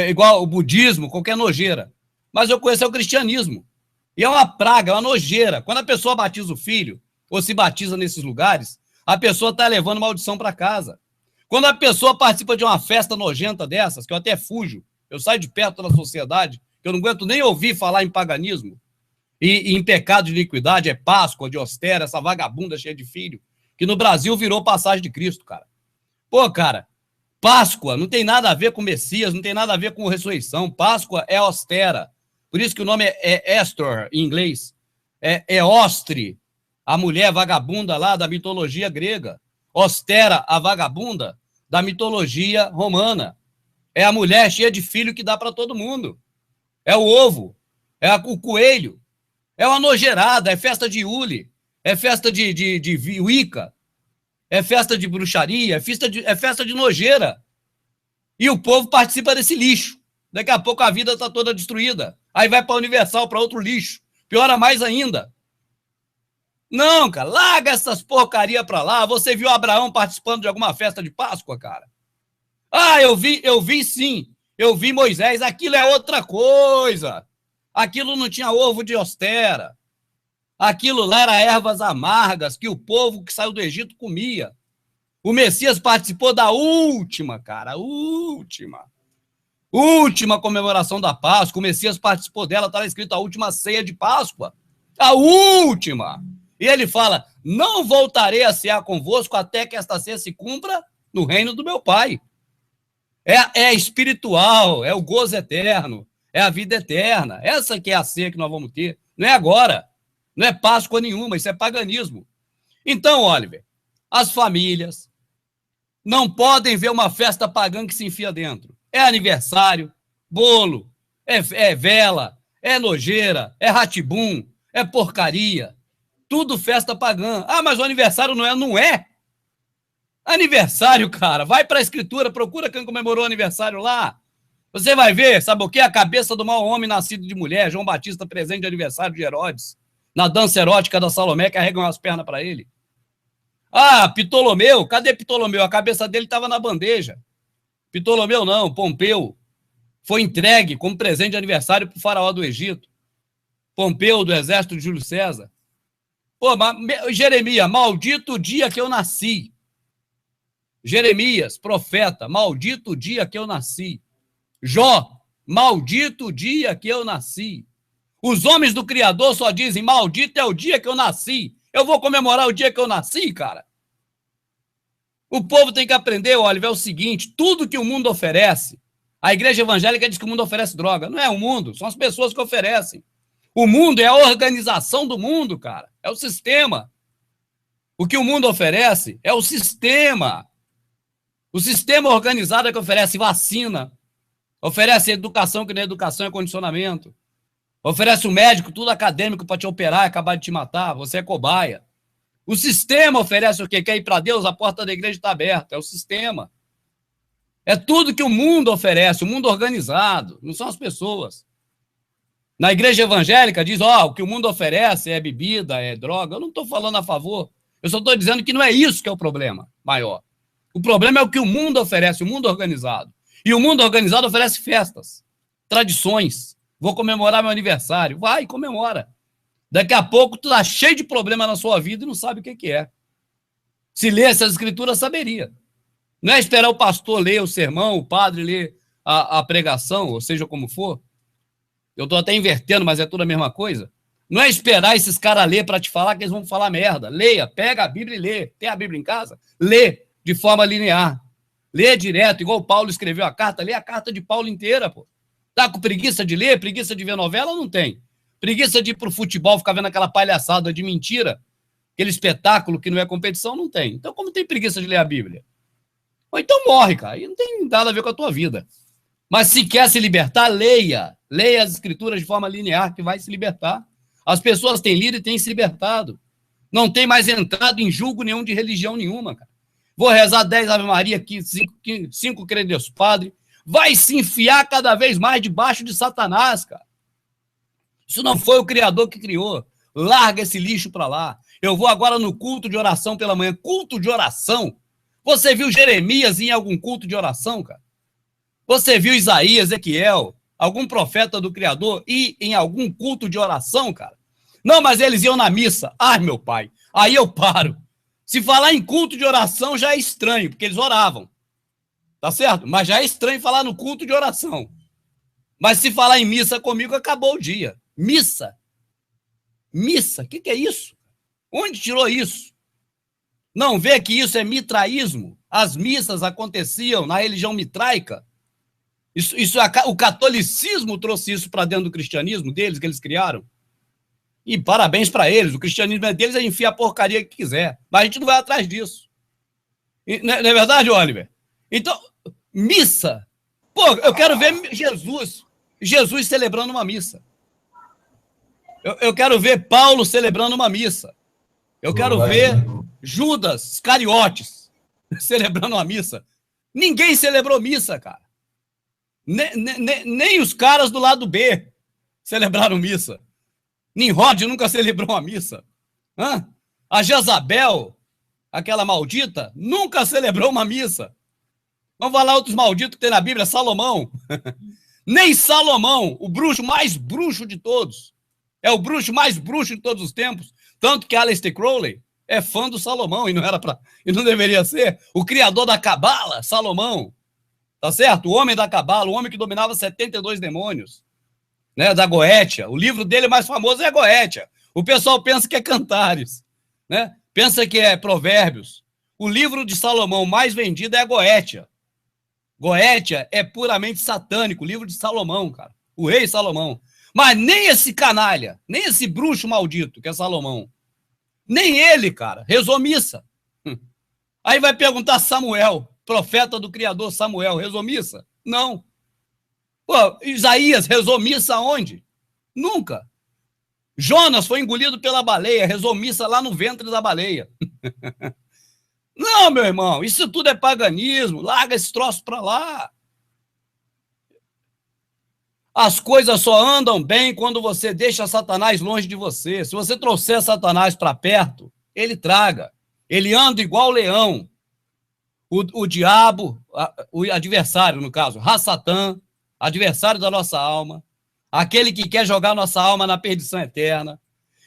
Igual o budismo, qualquer nojeira. Mas eu conheço o cristianismo. E é uma praga, é uma nojeira. Quando a pessoa batiza o filho, ou se batiza nesses lugares, a pessoa está levando maldição para casa. Quando a pessoa participa de uma festa nojenta dessas, que eu até fujo, eu saio de perto da sociedade, que eu não aguento nem ouvir falar em paganismo, e em pecado de iniquidade, é Páscoa, de Ostera, essa vagabunda cheia de filho, que no Brasil virou passagem de Cristo, cara. Pô, cara, Páscoa não tem nada a ver com Messias, não tem nada a ver com ressurreição. Páscoa é austera. Por isso que o nome é Estor, em inglês. É Ostre, a mulher vagabunda lá da mitologia grega. Ostera, a vagabunda da mitologia romana. É a mulher cheia de filho que dá para todo mundo. É o ovo, o coelho, é uma nojeirada, é festa de Yule, é festa de Wicca, é festa de bruxaria, é festa de nojeira. E o povo participa desse lixo. Daqui a pouco a vida está toda destruída. Aí vai para a Universal, para outro lixo. Piora mais ainda. Não, cara, larga essas porcaria para lá. Você viu Abraão participando de alguma festa de Páscoa, cara? Ah, eu vi sim. Eu vi Moisés. Aquilo é outra coisa. Aquilo não tinha ovo de ostera. Aquilo lá era ervas amargas que o povo que saiu do Egito comia. O Messias participou da última, cara, última comemoração da Páscoa. O Messias participou dela, está escrito a última ceia de Páscoa. A última. E ele fala, não voltarei a cear convosco até que esta ceia se cumpra no reino do meu Pai. É espiritual, é o gozo eterno, é a vida eterna. Essa que é a ceia que nós vamos ter. Não é agora, não é Páscoa nenhuma, isso é paganismo. Então, Oliver, as famílias não podem ver uma festa pagã que se enfia dentro. É aniversário, bolo, é vela, é nojeira, é ratibum, é porcaria. Tudo festa pagã. Ah, mas o aniversário não é? Não é. Aniversário, cara. Vai para a escritura, procura quem comemorou o aniversário lá. Você vai ver, sabe o quê? A cabeça do mau homem nascido de mulher, João Batista presente de aniversário de Herodes. Na dança erótica da Salomé, carregam as pernas para ele. Ah, Ptolomeu, cadê Ptolomeu? A cabeça dele estava na bandeja. Ptolomeu não, Pompeu. Foi entregue como presente de aniversário para o faraó do Egito. Pompeu, do exército de Júlio César. Pô, Jeremias, maldito o dia que eu nasci. Jeremias, profeta, maldito o dia que eu nasci. Jó, maldito o dia que eu nasci. Os homens do Criador só dizem, maldito é o dia que eu nasci. Eu vou comemorar o dia que eu nasci, cara. O povo tem que aprender, Oliver, é o seguinte, tudo que o mundo oferece, a igreja evangélica diz que o mundo oferece droga. Não é o mundo, são as pessoas que oferecem. O mundo é a organização do mundo, cara. É o sistema. O que o mundo oferece é o sistema. O sistema organizado é que oferece vacina, oferece educação, que nem educação é condicionamento, oferece um médico, tudo acadêmico para te operar e acabar de te matar, você é cobaia. O sistema oferece o quê? Quer ir para Deus? A porta da igreja está aberta. É o sistema. É tudo que o mundo oferece, o mundo organizado, não são as pessoas. Na igreja evangélica diz, o que o mundo oferece é bebida, é droga. Eu não estou falando a favor. Eu só estou dizendo que não é isso que é o problema maior. O problema é o que o mundo oferece, o mundo organizado. E o mundo organizado oferece festas, tradições. Vou comemorar meu aniversário. Vai, comemora. Daqui a pouco tu tá cheio de problema na sua vida e não sabe o que é. Se lesse as escrituras, saberia. Não é esperar o pastor ler o sermão, o padre ler a pregação, ou seja como for. Eu estou até invertendo, mas é tudo a mesma coisa. Não é esperar esses caras ler para te falar que eles vão falar merda. Leia, pega a Bíblia e lê. Tem a Bíblia em casa? Lê de forma linear. Lê direto, igual o Paulo escreveu a carta. Lê a carta de Paulo inteira, pô. Tá com preguiça de ler, preguiça de ver novela? Não tem. Preguiça de ir pro futebol, ficar vendo aquela palhaçada de mentira, aquele espetáculo que não é competição? Não tem. Então, como tem preguiça de ler a Bíblia? Ou então morre, cara. E não tem nada a ver com a tua vida. Mas se quer se libertar, leia. Leia as escrituras de forma linear, que vai se libertar. As pessoas têm lido e têm se libertado. Não tem mais entrado em julgo nenhum de religião nenhuma, cara. Vou rezar 10 Ave Maria aqui, 5 Credo em Deus Padre. Vai se enfiar cada vez mais debaixo de Satanás, cara. Isso não foi o Criador que criou. Larga esse lixo para lá. Eu vou agora no culto de oração pela manhã. Culto de oração? Você viu Jeremias em algum culto de oração, cara? Você viu Isaías, Ezequiel, algum profeta do Criador ir em algum culto de oração, cara? Não, mas eles iam na missa. Ai, meu pai, aí eu paro. Se falar em culto de oração já é estranho, porque eles oravam. Tá certo? Mas já é estranho falar no culto de oração. Mas se falar em missa comigo, acabou o dia. Missa? Missa? O que é isso? Onde tirou isso? Não vê que isso é mitraísmo? As missas aconteciam na religião mitraica. O catolicismo trouxe isso para dentro do cristianismo deles, que eles criaram. E parabéns para eles. O cristianismo é deles, a gente enfia a porcaria que quiser. Mas a gente não vai atrás disso. Não é verdade, Oliver? Então, missa. Pô, eu quero ver Jesus celebrando uma missa. Eu quero ver Paulo celebrando uma missa. Eu quero ver Judas Iscariotes celebrando uma missa. Ninguém celebrou missa, cara. Nem os caras do lado B celebraram missa. Nimrod nunca celebrou uma missa. A Jezabel, aquela maldita, nunca celebrou uma missa. Vamos falar outros malditos que tem na Bíblia, Salomão. Nem Salomão, o bruxo mais bruxo de todos. É o bruxo mais bruxo de todos os tempos. Tanto que Aleister Crowley é fã do Salomão e não deveria ser. O criador da Cabala, Salomão. Tá certo? O homem da Cabala, o homem que dominava 72 demônios. Né, da Goétia. O livro dele mais famoso é a Goétia. O pessoal pensa que é Cantares. Né? Pensa que é Provérbios. O livro de Salomão mais vendido é a Goétia. Goétia é puramente satânico, o livro de Salomão, cara. O rei Salomão. Mas nem esse canalha, nem esse bruxo maldito que é Salomão, nem ele, cara, rezou missa. Aí vai perguntar Samuel, profeta do Criador Samuel, rezou missa? Não. Pô, Isaías rezou missa onde? Nunca. Jonas foi engolido pela baleia, rezou missa lá no ventre da baleia. Não, meu irmão, isso tudo é paganismo, larga esse troço para lá. As coisas só andam bem quando você deixa Satanás longe de você. Se você trouxer Satanás para perto, ele traga. Ele anda igual leão. O diabo, o adversário, no caso, Ra-Satã, adversário da nossa alma, aquele que quer jogar nossa alma na perdição eterna,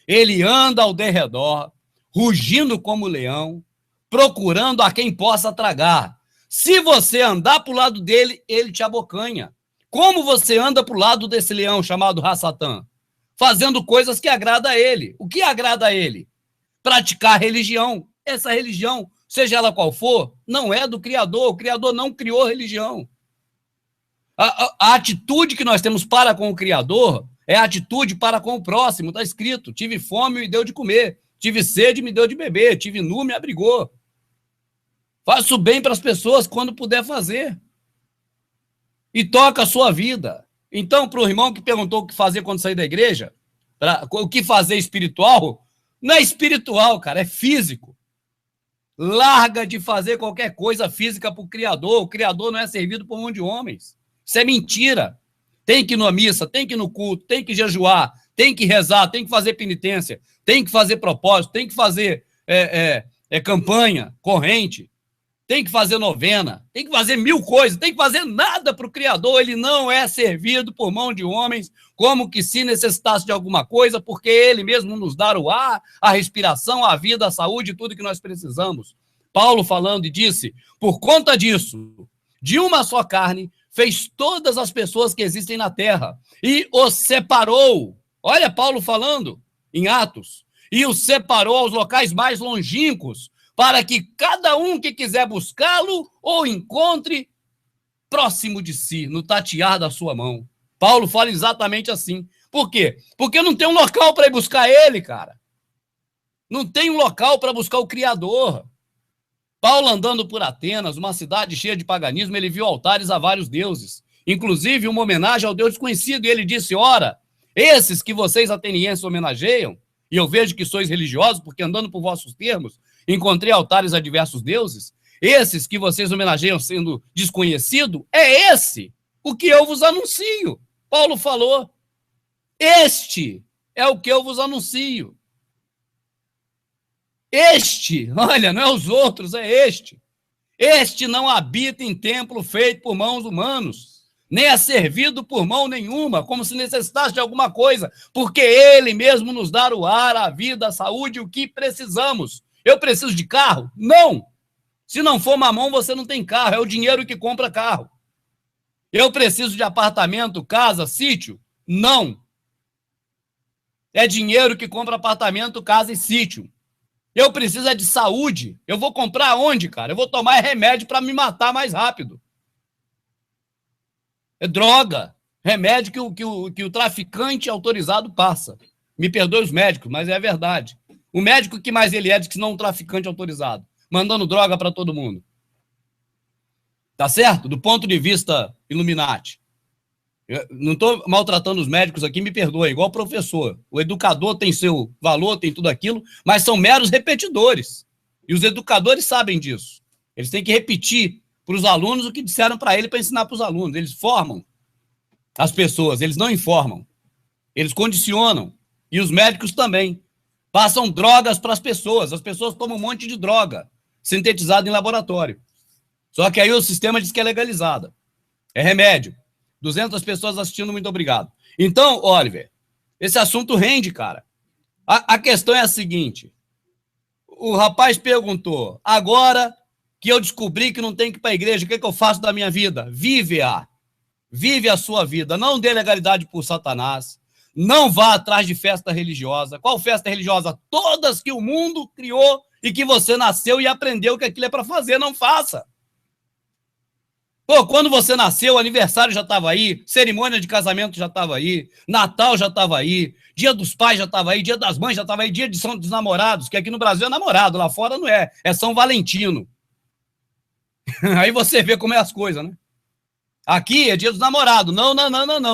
ele anda ao derredor, rugindo como leão, procurando a quem possa tragar. Se você andar para o lado dele, ele te abocanha. Como você anda para o lado desse leão chamado Ra-Satã? Fazendo coisas que agradam a ele. O que agrada a ele? Praticar religião. Essa religião, seja ela qual for, não é do Criador. O Criador não criou religião. A atitude que nós temos para com o Criador é a atitude para com o próximo. Está escrito, tive fome e me deu de comer. Tive sede e me deu de beber. Tive nu e me abrigou. Faça o bem para as pessoas quando puder fazer. E toca a sua vida. Então, para o irmão que perguntou o que fazer quando sair da igreja, o que fazer espiritual, não é espiritual, cara, é físico. Larga de fazer qualquer coisa física para o Criador. O Criador não é servido por mão de homens. Isso é mentira. Tem que ir na missa, tem que ir no culto, tem que jejuar, tem que rezar, tem que fazer penitência, tem que fazer propósito, tem que fazer campanha, corrente, tem que fazer novena, tem que fazer 1000 coisas, tem que fazer nada para o Criador. Ele não é servido por mão de homens, como que se necessitasse de alguma coisa, porque ele mesmo nos dá o ar, a respiração, a vida, a saúde, tudo que nós precisamos. Paulo falando e disse, por conta disso, de uma só carne, fez todas as pessoas que existem na terra e os separou. Olha Paulo falando em Atos. E os separou aos locais mais longínquos, para que cada um que quiser buscá-lo ou encontre próximo de si, no tatear da sua mão. Paulo fala exatamente assim. Por quê? Porque não tem um local para ir buscar ele, cara. Não tem um local para buscar o Criador. Paulo andando por Atenas, uma cidade cheia de paganismo, ele viu altares a vários deuses, inclusive uma homenagem ao Deus desconhecido, e ele disse, ora, esses que vocês atenienses homenageiam, e eu vejo que sois religiosos, porque andando por vossos termos, encontrei altares a diversos deuses, esses que vocês homenageiam sendo desconhecido, é esse o que eu vos anuncio. Paulo falou, este é o que eu vos anuncio. Este, olha, não é os outros, é este. Este não habita em templo feito por mãos humanos, nem é servido por mão nenhuma, como se necessitasse de alguma coisa, porque ele mesmo nos dá o ar, a vida, a saúde, o que precisamos. Eu preciso de carro? Não. Se não for mamão, você não tem carro, é o dinheiro que compra carro. Eu preciso de apartamento, casa, sítio? Não. É dinheiro que compra apartamento, casa e sítio. Eu preciso é de saúde. Eu vou comprar onde, cara? Eu vou tomar remédio para me matar mais rápido. É droga. Remédio que o traficante autorizado passa. Me perdoe os médicos, mas é verdade. O médico que mais ele é do que não um traficante autorizado, mandando droga para todo mundo. Tá certo? Do ponto de vista Illuminati. Eu não estou maltratando os médicos aqui, me perdoe, igual o professor. O educador tem seu valor, tem tudo aquilo, mas são meros repetidores. E os educadores sabem disso. Eles têm que repetir para os alunos o que disseram para ele para ensinar para os alunos. Eles formam as pessoas, eles não informam. Eles condicionam. E os médicos também. Passam drogas para as pessoas tomam um monte de droga sintetizada em laboratório. Só que aí o sistema diz que é legalizada. É remédio. 200 pessoas assistindo, muito obrigado. Então, Oliver, esse assunto rende, cara. A questão é a seguinte. O rapaz perguntou, agora que eu descobri que não tem que ir para a igreja, o que eu faço da minha vida? Vive-a. Vive a sua vida. Não dê legalidade por Satanás. Não vá atrás de festa religiosa. Qual festa religiosa? Todas que o mundo criou e que você nasceu e aprendeu que aquilo é para fazer. Não faça. Pô, quando você nasceu, o aniversário já estava aí, cerimônia de casamento já estava aí, Natal já estava aí, Dia dos Pais já estava aí, Dia das Mães já estava aí, Dia de São dos Namorados, que aqui no Brasil é namorado, lá fora não é, é São Valentino. Aí você vê como é as coisas, né? Aqui é Dia dos Namorados, não.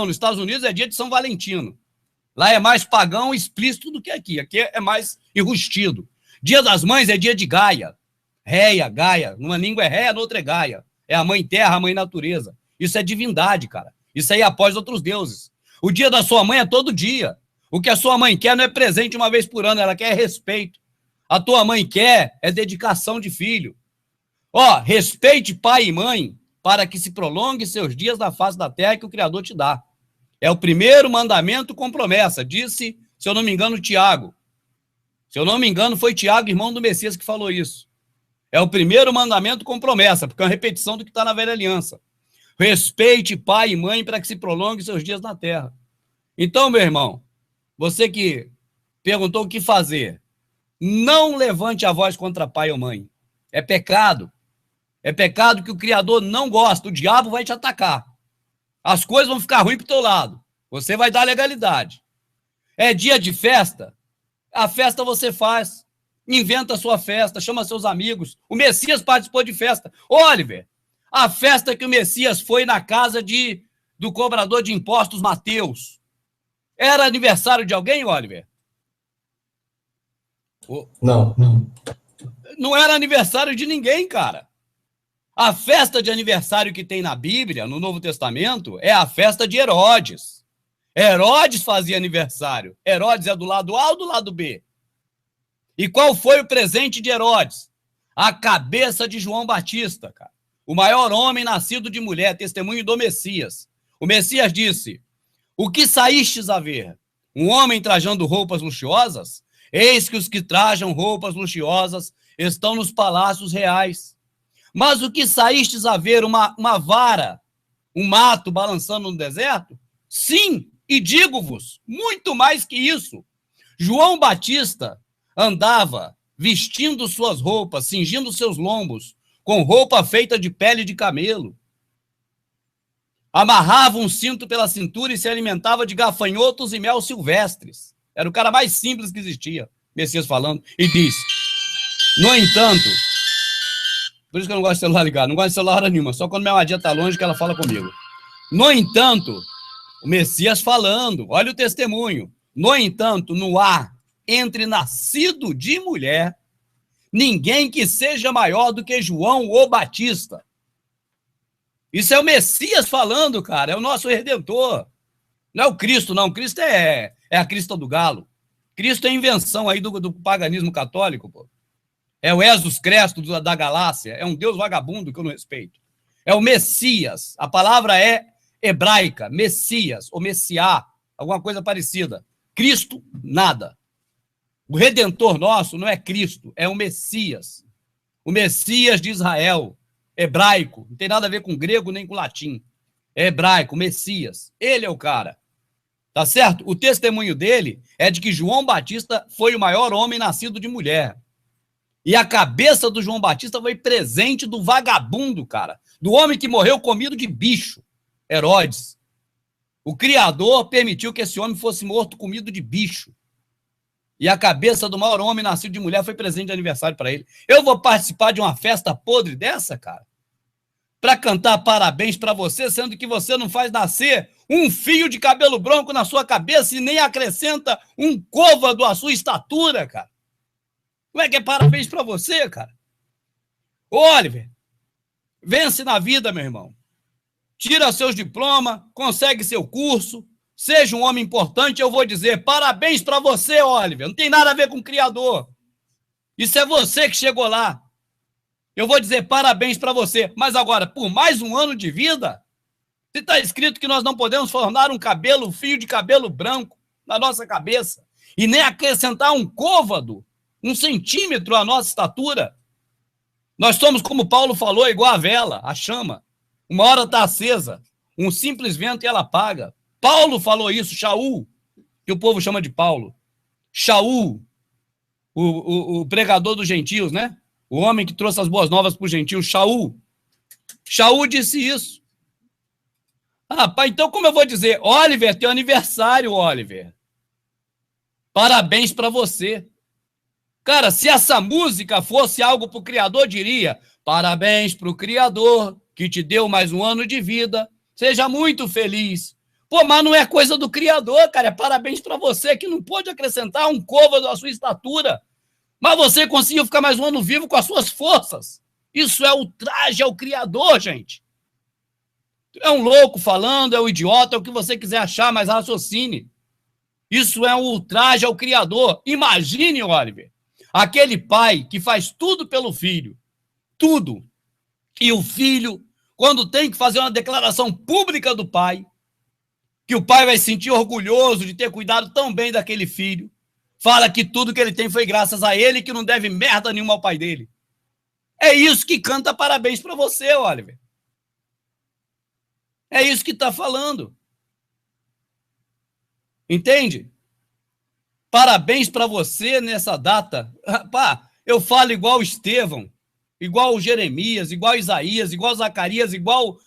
Nos Estados Unidos é Dia de São Valentino. Lá é mais pagão explícito do que aqui é mais enrustido. Dia das Mães é dia de Gaia, Réia, Gaia, numa língua é Réia, na outra é Gaia. É a mãe terra, a mãe natureza. Isso é divindade, cara. Isso aí após outros deuses. O dia da sua mãe é todo dia. O que a sua mãe quer não é presente uma vez por ano, ela quer respeito. A tua mãe quer é dedicação de filho. Ó, respeite pai e mãe para que se prolongue seus dias na face da terra que o Criador te dá. É o primeiro mandamento com promessa, disse, se eu não me engano, Tiago. Se eu não me engano, foi Tiago, irmão do Messias, que falou isso. É o primeiro mandamento com promessa, porque é uma repetição do que está na velha aliança. Respeite pai e mãe para que se prolongue seus dias na terra. Então, meu irmão, você que perguntou o que fazer, não levante a voz contra pai ou mãe. É pecado. É pecado que o Criador não gosta. O diabo vai te atacar. As coisas vão ficar ruins para o teu lado. Você vai dar legalidade. É dia de festa? A festa você faz. Inventa a sua festa, chama seus amigos. O Messias participou de festa. Oliver, a festa que o Messias foi na casa do cobrador de impostos, Mateus. Era aniversário de alguém, Oliver? Não. Não era aniversário de ninguém, cara. A festa de aniversário que tem na Bíblia, no Novo Testamento, é a festa de Herodes. Herodes fazia aniversário. Herodes é do lado A ou do lado B? E qual foi o presente de Herodes? A cabeça de João Batista, cara. O maior homem nascido de mulher, testemunho do Messias. O Messias disse, o que saístes a ver? Um homem trajando roupas luxuosas? Eis que os que trajam roupas luxuosas estão nos palácios reais. Mas o que saístes a ver? Uma vara, um mato balançando no deserto? Sim, e digo-vos, muito mais que isso. João Batista andava vestindo suas roupas, cingindo seus lombos, com roupa feita de pele de camelo. Amarrava um cinto pela cintura e se alimentava de gafanhotos e mel silvestres. Era o cara mais simples que existia, Messias falando. E diz, no entanto, por isso que eu não gosto de celular ligado, não gosto de celular hora nenhuma, só quando minha Madia está longe que ela fala comigo. No entanto, o Messias falando, olha o testemunho. No entanto, no ar, entre nascido de mulher, ninguém que seja maior do que João o Batista. Isso é o Messias falando, cara, é o nosso Redentor. Não é o Cristo, não. Cristo é a crista do galo. Cristo é invenção aí do paganismo católico, pô. É o Jesus Cristo da galáxia, é um Deus vagabundo que eu não respeito. É o Messias, a palavra é hebraica, Messias, ou Messiá, alguma coisa parecida. Cristo, nada. O Redentor nosso não é Cristo, é o Messias. O Messias de Israel, hebraico, não tem nada a ver com grego nem com latim. É hebraico, Messias. Ele é o cara. Tá certo? O testemunho dele é de que João Batista foi o maior homem nascido de mulher. E a cabeça do João Batista foi presente do vagabundo, cara. Do homem que morreu comido de bicho, Herodes. O Criador permitiu que esse homem fosse morto comido de bicho. E a cabeça do maior homem nascido de mulher foi presente de aniversário para ele. Eu vou participar de uma festa podre dessa, cara? Para cantar parabéns para você, sendo que você não faz nascer um fio de cabelo branco na sua cabeça e nem acrescenta um côvado à sua estatura, cara. Como é que é parabéns para você, cara? Ô, Oliver, vence na vida, meu irmão. Tira seus diplomas, consegue seu curso, seja um homem importante, eu vou dizer parabéns para você, Oliver. Não tem nada a ver com o Criador. Isso é você que chegou lá. Eu vou dizer parabéns para você. Mas agora, por mais um ano de vida, se está escrito que nós não podemos formar um fio de cabelo branco na nossa cabeça e nem acrescentar um côvado, 1 centímetro à nossa estatura. Nós somos, como Paulo falou, igual a vela, a chama. Uma hora está acesa, um simples vento e ela apaga. Paulo falou isso, Shaul, que o povo chama de Paulo. Shaul, o pregador dos gentios, né? O homem que trouxe as boas novas para os gentios, Shaul. Shaul disse isso. Pai, então como eu vou dizer? Oliver, teu aniversário, Oliver. Parabéns para você. Cara, se essa música fosse algo para o Criador, diria: parabéns para o Criador, que te deu mais um ano de vida. Seja muito feliz. Pô, mas não é coisa do Criador, cara. É parabéns para você, que não pôde acrescentar um côvado à sua estatura. Mas você conseguiu ficar mais um ano vivo com as suas forças. Isso é ultraje ao Criador, gente. É um louco falando, é um idiota, é o que você quiser achar, mas raciocine. Isso é um ultraje ao Criador. Imagine, Oliver, aquele pai que faz tudo pelo filho. Tudo. E o filho, quando tem que fazer uma declaração pública do pai, que o pai vai se sentir orgulhoso de ter cuidado tão bem daquele filho, fala que tudo que ele tem foi graças a ele, que não deve merda nenhuma ao pai dele. É isso que canta parabéns para você, Oliver. É isso que está falando. Entende? Parabéns para você nessa data. Pá, eu falo igual Estevão, igual Jeremias, igual Isaías, igual Zacarias, igual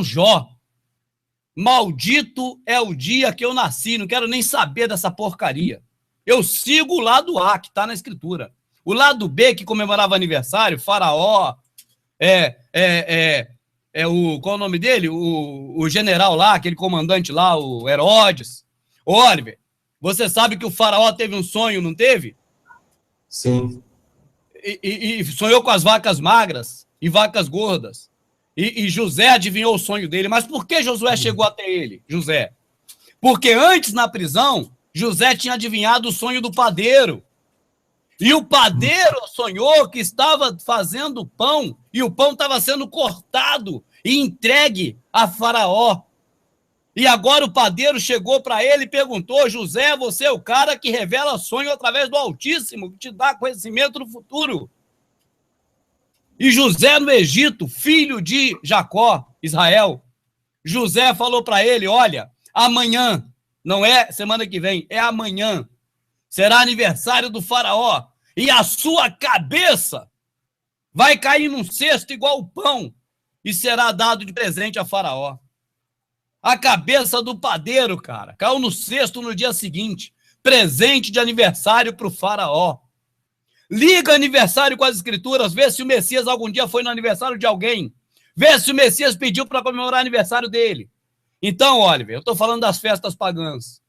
Jó. Maldito é o dia que eu nasci, não quero nem saber dessa porcaria. Eu sigo o lado A, que está na escritura. O lado B, que comemorava aniversário, Faraó, qual é o nome dele? O general lá, aquele comandante lá, o Herodes. Oliver, você sabe que o Faraó teve um sonho, não teve? Sim. E sonhou com as vacas magras e vacas gordas. E José adivinhou o sonho dele. Mas por que Josué chegou até ele, José? Porque antes, na prisão, José tinha adivinhado o sonho do padeiro. E o padeiro sonhou que estava fazendo pão e o pão estava sendo cortado e entregue a Faraó. E agora o padeiro chegou para ele e perguntou: José, você é o cara que revela sonho através do Altíssimo, que te dá conhecimento do futuro. E José no Egito, filho de Jacó, Israel, José falou para ele: olha, amanhã, não é semana que vem, é amanhã, será aniversário do Faraó, e a sua cabeça vai cair num cesto igual o pão e será dado de presente a Faraó. A cabeça do padeiro, cara, caiu no cesto no dia seguinte, presente de aniversário para o Faraó. Liga aniversário com as escrituras, vê se o Messias algum dia foi no aniversário de alguém. Vê se o Messias pediu para comemorar o aniversário dele. Então, Oliver, eu estou falando das festas pagãs.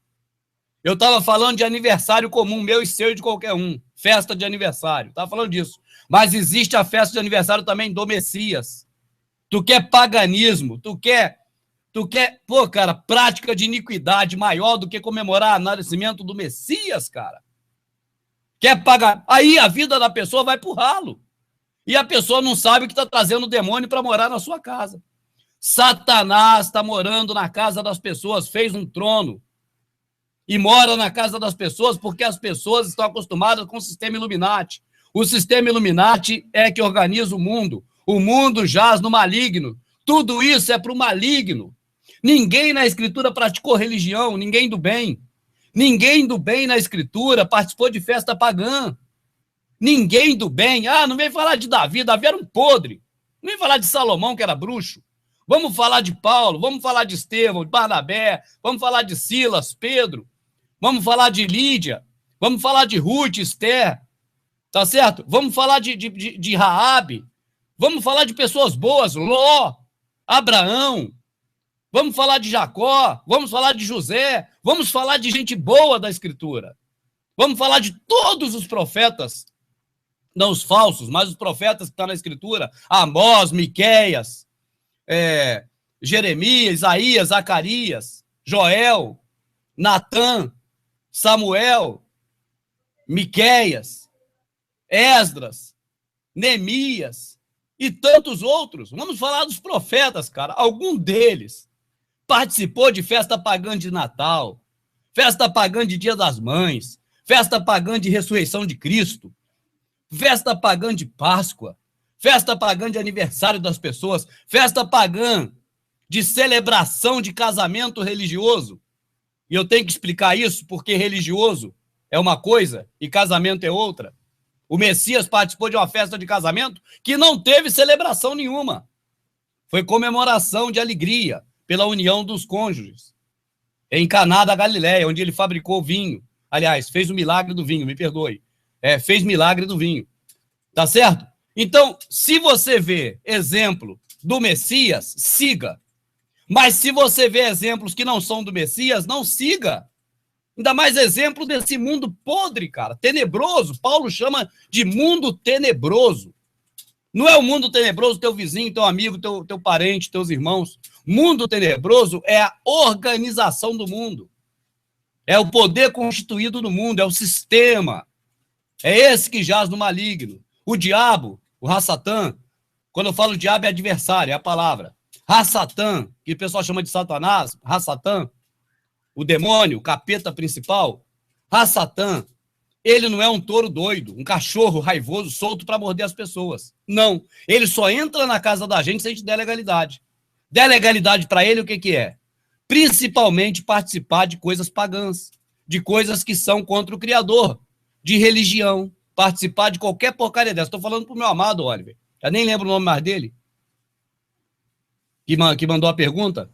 Eu estava falando de aniversário comum, meu e seu e de qualquer um. Festa de aniversário, estava falando disso. Mas existe a festa de aniversário também do Messias. Tu quer paganismo, tu quer, pô, cara, prática de iniquidade maior do que comemorar o nascimento do Messias, cara. Quer pagar? Aí a vida da pessoa vai pro ralo. E a pessoa não sabe que está trazendo o demônio para morar na sua casa. Satanás está morando na casa das pessoas, fez um trono e mora na casa das pessoas porque as pessoas estão acostumadas com o sistema Illuminati. O sistema Illuminati é que organiza o mundo. O mundo jaz no maligno. Tudo isso é para o maligno. Ninguém na Escritura praticou religião, ninguém do bem. Ninguém do bem na Escritura participou de festa pagã. Ninguém do bem. Ah, não vem falar de Davi. Davi era um podre. Não vem falar de Salomão, que era bruxo. Vamos falar de Paulo, vamos falar de Estevão, de Barnabé, vamos falar de Silas, Pedro, vamos falar de Lídia, vamos falar de Ruth, Esther, tá certo? Vamos falar de Raabe, vamos falar de pessoas boas, Ló, Abraão, vamos falar de Jacó, vamos falar de José, vamos falar de gente boa da Escritura, vamos falar de todos os profetas, não os falsos, mas os profetas que estão na Escritura, Amós, Miqueias, Jeremias, Isaías, Zacarias, Joel, Natã, Samuel, Miqueias, Esdras, Neemias e tantos outros. Vamos falar dos profetas, cara. Algum deles participou de festa pagã de Natal, festa pagã de Dia das Mães, festa pagã de ressurreição de Cristo, festa pagã de Páscoa, festa pagã de aniversário das pessoas, festa pagã de celebração de casamento religioso. E eu tenho que explicar isso porque religioso é uma coisa e casamento é outra. O Messias participou de uma festa de casamento que não teve celebração nenhuma. Foi comemoração de alegria pela união dos cônjuges. Em Caná da Galileia, onde ele fabricou vinho. Aliás, fez o milagre do vinho, me perdoe. Fez milagre do vinho. Tá certo? Então, se você vê exemplo do Messias, siga. Mas se você vê exemplos que não são do Messias, não siga. Ainda mais exemplo desse mundo podre, cara, tenebroso. Paulo chama de mundo tenebroso. Não é o mundo tenebroso teu vizinho, teu amigo, teu parente, teus irmãos. Mundo tenebroso é a organização do mundo. É o poder constituído no mundo, é o sistema. É esse que jaz no maligno. O diabo, o Rassatã, quando eu falo diabo é adversário, é a palavra. Rassatã, que o pessoal chama de Satanás, Rassatã, o demônio, o capeta principal, Rassatã, ele não é um touro doido, um cachorro raivoso, solto para morder as pessoas. Não, ele só entra na casa da gente se a gente der legalidade. Der legalidade para ele, o que é? Principalmente participar de coisas pagãs, de coisas que são contra o Criador, de religião, participar de qualquer porcaria dessa. Estou falando pro meu amado, Oliver. Eu nem lembro o nome mais dele. Que mandou a pergunta.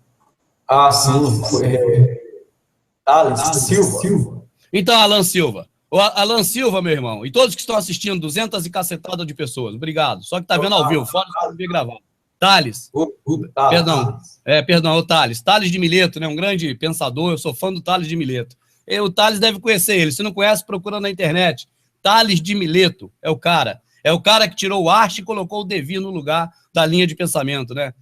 Ah, sim. Thales Silva. Então, Alan Silva. O Alan Silva, meu irmão, e todos que estão assistindo, 200 e cacetada de pessoas. Obrigado. Só que tá vendo ao vivo, fora do ver gravado. Thales. Perdão, o Thales. Thales de Mileto, né? Um grande pensador. Eu sou fã do Thales de Mileto. O Thales deve conhecer ele. Se não conhece, procura na internet. Thales de Mileto é o cara. É o cara que tirou o Arche e colocou o Devi no lugar da linha de pensamento, né?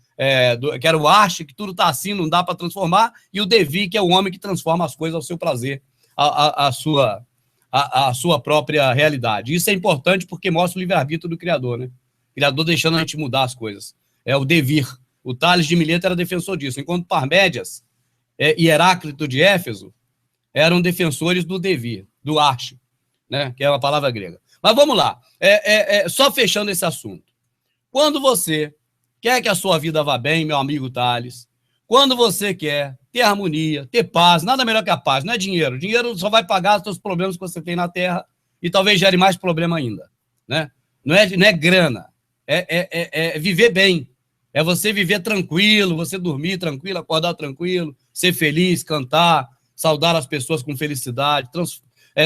Que era o Arche, que tudo está assim, não dá para transformar, e o Devi, que é o homem que transforma as coisas ao seu prazer, a sua própria realidade. Isso é importante porque mostra o livre-arbítrio do Criador, né? O Criador deixando a gente mudar as coisas. É o devir. O Tales de Mileto era defensor disso, enquanto Parmédias e Heráclito de Éfeso eram defensores do devir, do Arche, né? Que é uma palavra grega. Mas vamos lá. Só fechando esse assunto. Quando você quer que a sua vida vá bem, meu amigo Thales, quando você quer ter harmonia, ter paz, nada melhor que a paz, não é dinheiro. Dinheiro só vai pagar os seus problemas que você tem na Terra e talvez gere mais problema ainda, né? Não é grana, é viver bem, é você viver tranquilo, você dormir tranquilo, acordar tranquilo, ser feliz, cantar, saudar as pessoas com felicidade,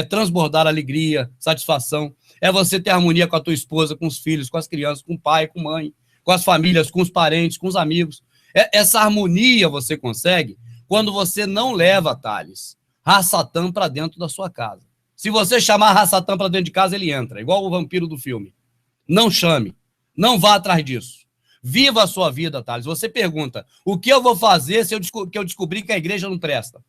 transbordar alegria, satisfação, é você ter harmonia com a tua esposa, com os filhos, com as crianças, com o pai, com a mãe, com as famílias, com os parentes, com os amigos. Essa harmonia você consegue quando você não leva, Thales, Rassatã para dentro da sua casa. Se você chamar Rassatã para dentro de casa, ele entra, igual o vampiro do filme. Não chame, não vá atrás disso. Viva a sua vida, Thales. Você pergunta, o que eu vou fazer se eu descobrir que a igreja não presta?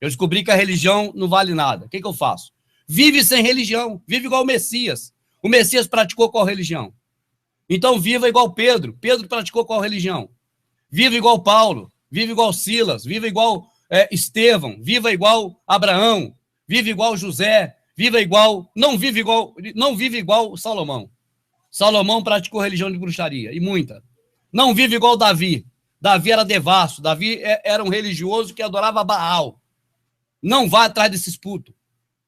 Eu descobri que a religião não vale nada. O que eu faço? Vive sem religião, vive igual o Messias. O Messias praticou qual religião? Então viva igual Pedro. Pedro praticou qual religião? Viva igual Paulo, vive igual Silas, viva igual Estevão, viva igual Abraão, vive igual José, não vive igual Salomão. Salomão praticou religião de bruxaria, e muita. Não vive igual Davi. Davi era devasso, Davi era um religioso que adorava Baal. Não vá atrás desses putos.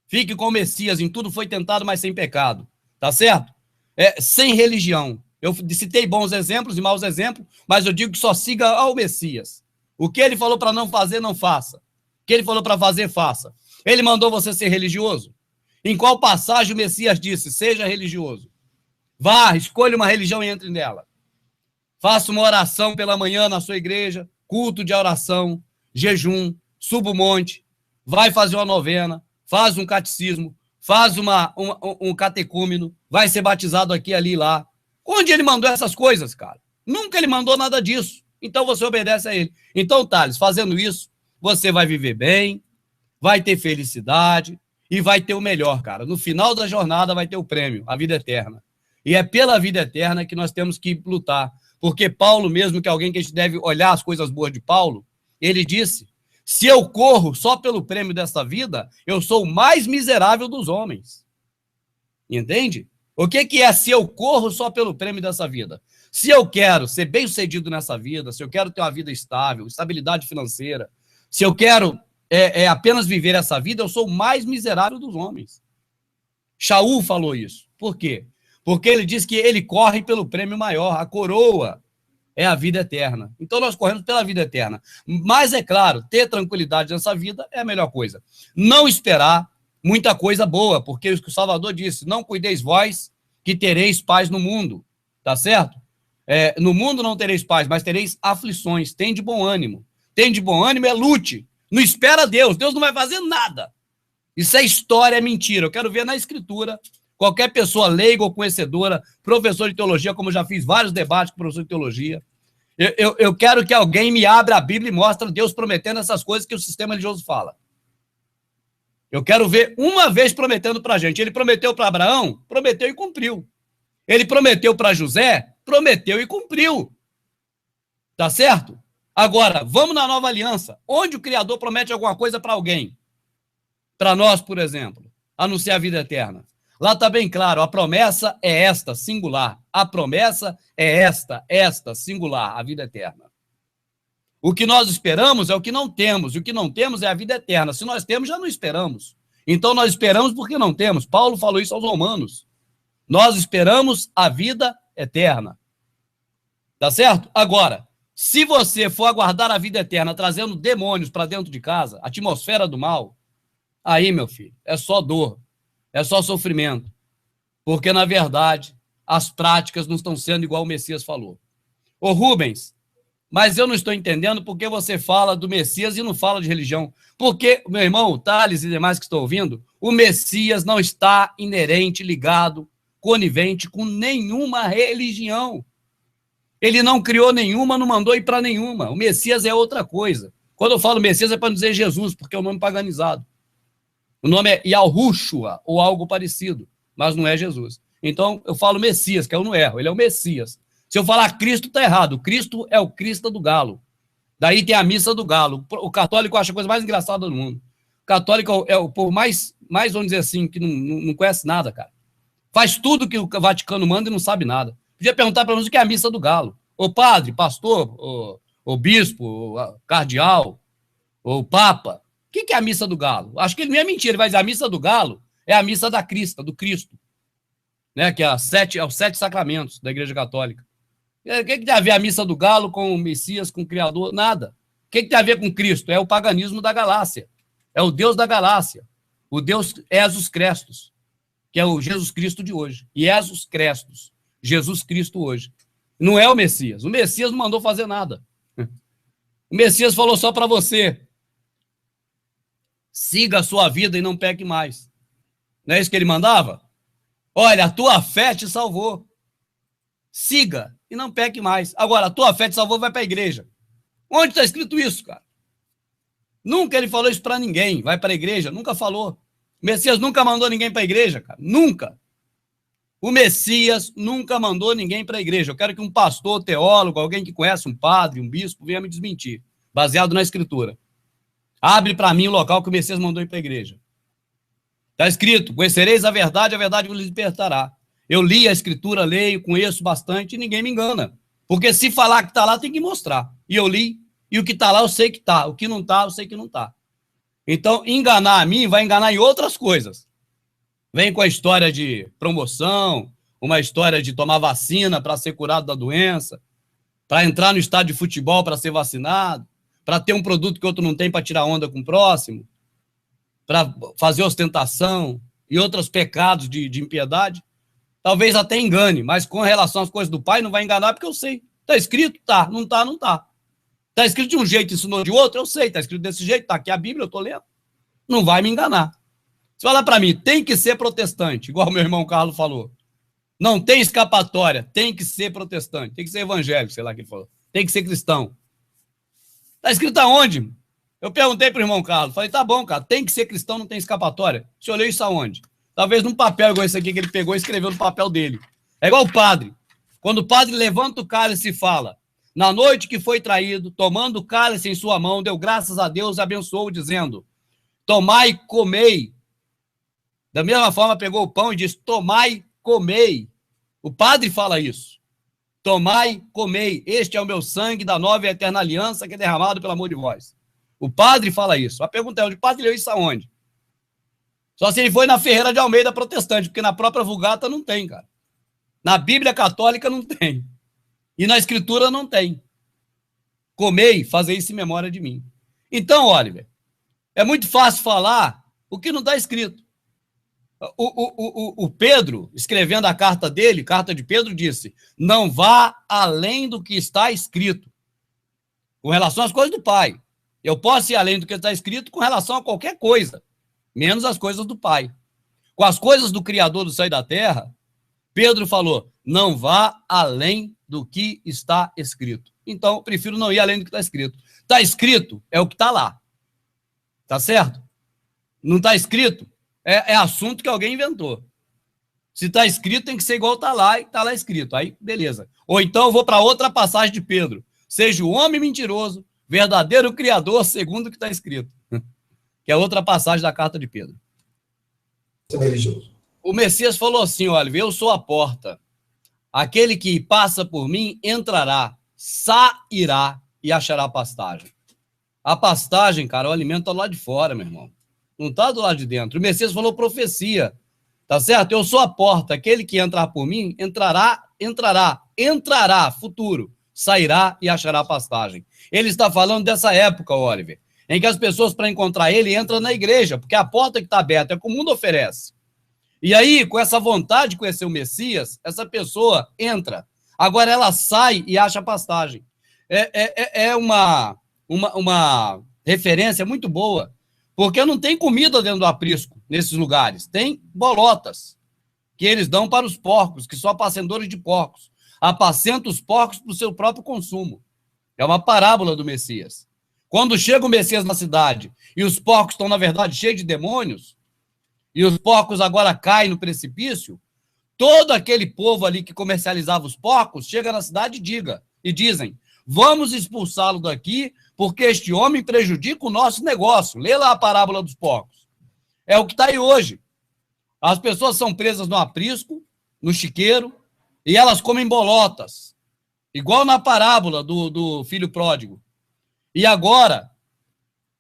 Fique com o Messias, em tudo foi tentado, mas sem pecado. tá certo? Sem religião. Eu citei bons exemplos e maus exemplos, mas eu digo que só siga ao Messias. O que ele falou para não fazer, não faça. O que ele falou para fazer, faça. Ele mandou você ser religioso? Em qual passagem o Messias disse, seja religioso? Vá, escolha uma religião e entre nela. Faça uma oração pela manhã na sua igreja, culto de oração, jejum, suba o monte, vai fazer uma novena, faz um catecismo, faz um catecúmeno, vai ser batizado aqui, ali e lá. Onde ele mandou essas coisas, cara? Nunca ele mandou nada disso. Então você obedece a ele. Então, Thales, fazendo isso, você vai viver bem, vai ter felicidade e vai ter o melhor, cara. No final da jornada vai ter o prêmio, a vida eterna. E é pela vida eterna que nós temos que lutar. Porque Paulo mesmo, que é alguém que a gente deve olhar as coisas boas de Paulo, ele disse, se eu corro só pelo prêmio dessa vida, eu sou o mais miserável dos homens. Entende? O que é se eu corro só pelo prêmio dessa vida? Se eu quero ser bem-sucedido nessa vida, se eu quero ter uma vida estável, estabilidade financeira, se eu quero apenas viver essa vida, eu sou o mais miserável dos homens. Shaul falou isso. Por quê? Porque ele diz que ele corre pelo prêmio maior, a coroa é a vida eterna. Então nós corremos pela vida eterna. Mas é claro, ter tranquilidade nessa vida é a melhor coisa. Não esperar muita coisa boa, porque o que o Salvador disse, não cuideis vós que tereis paz no mundo, tá certo? No mundo não tereis paz, mas tereis aflições, tem de bom ânimo. Tem de bom ânimo lute, não espera Deus não vai fazer nada. Isso é história, é mentira. Eu quero ver na Escritura, qualquer pessoa leiga ou conhecedora, professor de teologia, como eu já fiz vários debates com professor de teologia, eu quero que alguém me abra a Bíblia e mostre Deus prometendo essas coisas que o sistema religioso fala. Eu quero ver uma vez prometendo para a gente. Ele prometeu para Abraão, prometeu e cumpriu. Ele prometeu para José, prometeu e cumpriu. Tá certo? Agora, vamos na nova aliança. Onde o Criador promete alguma coisa para alguém? Para nós, por exemplo, anunciar a vida eterna. Lá está bem claro, a promessa é esta, singular. A promessa é esta, singular, a vida eterna. O que nós esperamos é o que não temos, e o que não temos é a vida eterna. Se nós temos, já não esperamos. Então nós esperamos porque não temos. Paulo falou isso aos romanos. Nós esperamos a vida eterna. Tá certo? Agora, se você for aguardar a vida eterna trazendo demônios para dentro de casa, atmosfera do mal, aí, meu filho, é só dor, é só sofrimento. Porque, na verdade, as práticas não estão sendo igual o Messias falou. Ô Rubens, mas eu não estou entendendo por que você fala do Messias e não fala de religião. Porque, meu irmão, Thales e demais que estão ouvindo, o Messias não está inerente, ligado, conivente com nenhuma religião. Ele não criou nenhuma, não mandou ir para nenhuma. O Messias é outra coisa. Quando eu falo Messias é para dizer Jesus, porque é o nome paganizado. O nome é Yahushua, ou algo parecido, mas não é Jesus. Então, eu falo Messias, que eu não erro, ele é o Messias. Se eu falar Cristo, está errado. Cristo é o Cristo do Galo. Daí tem a missa do Galo. O católico acha a coisa mais engraçada do mundo. O católico é o povo mais, vamos dizer assim, que não conhece nada, cara. Faz tudo que o Vaticano manda e não sabe nada. Podia perguntar para nós o que é a missa do Galo. O padre, pastor, o bispo, o cardeal, o papa. O que é a missa do Galo? Acho que ele não é mentira. Ele vai dizer a missa do Galo é a missa da Crista, do Cristo. Né? Que é os 7 sacramentos da Igreja Católica. O que tem a ver a missa do Galo com o Messias, com o Criador? Nada. O que tem a ver com Cristo? É o paganismo da galáxia. É o Deus da galáxia. O Deus Jesus Crestos, que é o Jesus Cristo de hoje. Jesus Crestos, Jesus Cristo hoje. Não é o Messias. O Messias não mandou fazer nada. O Messias falou só para você: siga a sua vida e não peque mais. Não é isso que ele mandava? Olha, a tua fé te salvou. Siga e não peque mais. Agora, a tua fé te salvou, vai para a igreja. Onde está escrito isso, cara? Nunca ele falou isso para ninguém. Vai para a igreja, nunca falou. O Messias nunca mandou ninguém para a igreja, cara. Nunca. O Messias nunca mandou ninguém para a igreja. Eu quero que um pastor, teólogo, alguém que conhece um padre, um bispo, venha me desmentir, baseado na Escritura. Abre para mim o local que o Messias mandou ir para a igreja. Está escrito: conhecereis a verdade vos libertará. Eu li a Escritura, leio, conheço bastante e ninguém me engana. Porque se falar que está lá, tem que mostrar. E eu li, e o que está lá eu sei que está. O que não está, eu sei que não está. Então, enganar a mim vai enganar em outras coisas. Vem com a história de promoção, uma história de tomar vacina para ser curado da doença, para entrar no estádio de futebol para ser vacinado, para ter um produto que outro não tem para tirar onda com o próximo, para fazer ostentação e outros pecados de impiedade. Talvez até engane, mas com relação às coisas do Pai, não vai enganar, porque eu sei. Está escrito? Tá. Não tá, não tá. Está escrito de um jeito, ensinou de outro? Eu sei. Está escrito desse jeito, está aqui a Bíblia, eu estou lendo. Não vai me enganar. Se falar para mim, tem que ser protestante, igual meu irmão Carlos falou. Não tem escapatória, tem que ser protestante, tem que ser evangélico, sei lá o que ele falou. Tem que ser cristão. Está escrito aonde? Eu perguntei para o irmão Carlos, falei, tá bom, cara, tem que ser cristão, não tem escapatória. Você olhou isso aonde? Talvez num papel igual esse aqui que ele pegou e escreveu no papel dele. É igual o padre. Quando o padre levanta o cálice e fala, na noite que foi traído, tomando o cálice em sua mão, deu graças a Deus e abençoou, dizendo, tomai e comei. Da mesma forma, pegou o pão e disse, tomai, comei. O padre fala isso. Tomai, comei. Este é o meu sangue da nova e eterna aliança que é derramado pelo amor de vós. O padre fala isso. A pergunta é, o padre leu isso aonde? Só se ele foi na Ferreira de Almeida protestante, porque na própria Vulgata não tem, cara. Na Bíblia católica não tem. E na Escritura não tem. Comei, fazer isso em memória de mim. Então, Oliver, é muito fácil falar o que não está escrito. O Pedro, escrevendo a carta dele, carta de Pedro, disse, não vá além do que está escrito. Com relação às coisas do Pai. Eu posso ir além do que está escrito com relação a qualquer coisa, menos as coisas do Pai. Com as coisas do Criador do céu e da terra, Pedro falou, não vá além do que está escrito. Então, eu prefiro não ir além do que está escrito. Está escrito, é o que está lá. Tá certo? Não está escrito, é assunto que alguém inventou. Se está escrito, tem que ser igual está lá e está lá escrito. Aí, beleza. Ou então eu vou para outra passagem de Pedro. Seja o homem mentiroso, verdadeiro criador, segundo o que está escrito. Que é outra passagem da carta de Pedro. O Messias falou assim, olha, eu sou a porta. Aquele que passa por mim entrará, sairá e achará pastagem. A pastagem, cara, o alimento está lá de fora, meu irmão. Não está do lado de dentro. O Messias falou profecia. Tá certo? Eu sou a porta. Aquele que entrar por mim, entrará, futuro. Sairá e achará pastagem. Ele está falando dessa época, Oliver, em que as pessoas, para encontrar ele, entram na igreja, porque a porta que está aberta é o que o mundo oferece. E aí, com essa vontade de conhecer o Messias, essa pessoa entra. Agora ela sai e acha pastagem. É uma referência muito boa, porque não tem comida dentro do aprisco, nesses lugares. Tem bolotas, que eles dão para os porcos, que são apacentadores de porcos. Apacenta os porcos para o seu próprio consumo. É uma parábola do Messias. Quando chega o Messias na cidade e os porcos estão, na verdade, cheios de demônios, e os porcos agora caem no precipício, todo aquele povo ali que comercializava os porcos chega na cidade e dizem, vamos expulsá-lo daqui, porque este homem prejudica o nosso negócio. Lê lá a parábola dos porcos. É o que está aí hoje. As pessoas são presas no aprisco, no chiqueiro, e elas comem bolotas, igual na parábola do filho pródigo. E agora,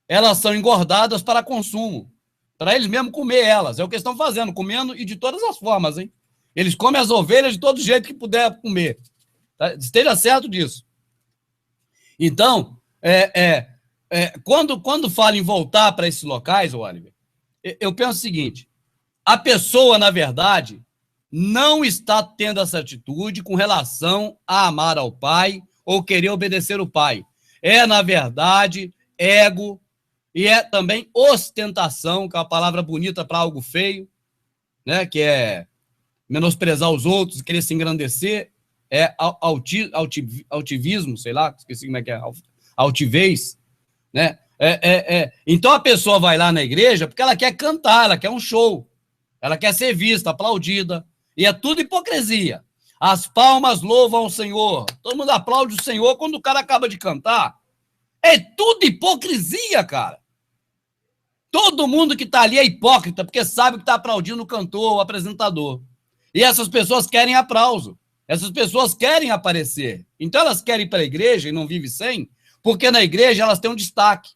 elas são engordadas para consumo, para eles mesmos comer elas. É o que eles estão fazendo, comendo e de todas as formas, hein? Eles comem as ovelhas de todo jeito que puder comer. Tá? Esteja certo disso. Então, quando fala em voltar para esses locais, Oliver, eu penso o seguinte, a pessoa, na verdade, não está tendo essa atitude com relação a amar ao pai ou querer obedecer o pai. É, na verdade, ego e é também ostentação, que é uma palavra bonita para algo feio, né? Que é menosprezar os outros, querer se engrandecer, é altivismo, sei lá, esqueci como é que é, altivez, né? Então a pessoa vai lá na igreja porque ela quer cantar, ela quer um show, ela quer ser vista, aplaudida, e é tudo hipocrisia. As palmas louvam o Senhor, todo mundo aplaude o Senhor quando o cara acaba de cantar. É tudo hipocrisia, cara. Todo mundo que está ali é hipócrita, porque sabe que está aplaudindo o cantor, o apresentador. E essas pessoas querem aplauso. Essas pessoas querem aparecer. Então elas querem ir para a igreja e não vivem sem, porque na igreja elas têm um destaque.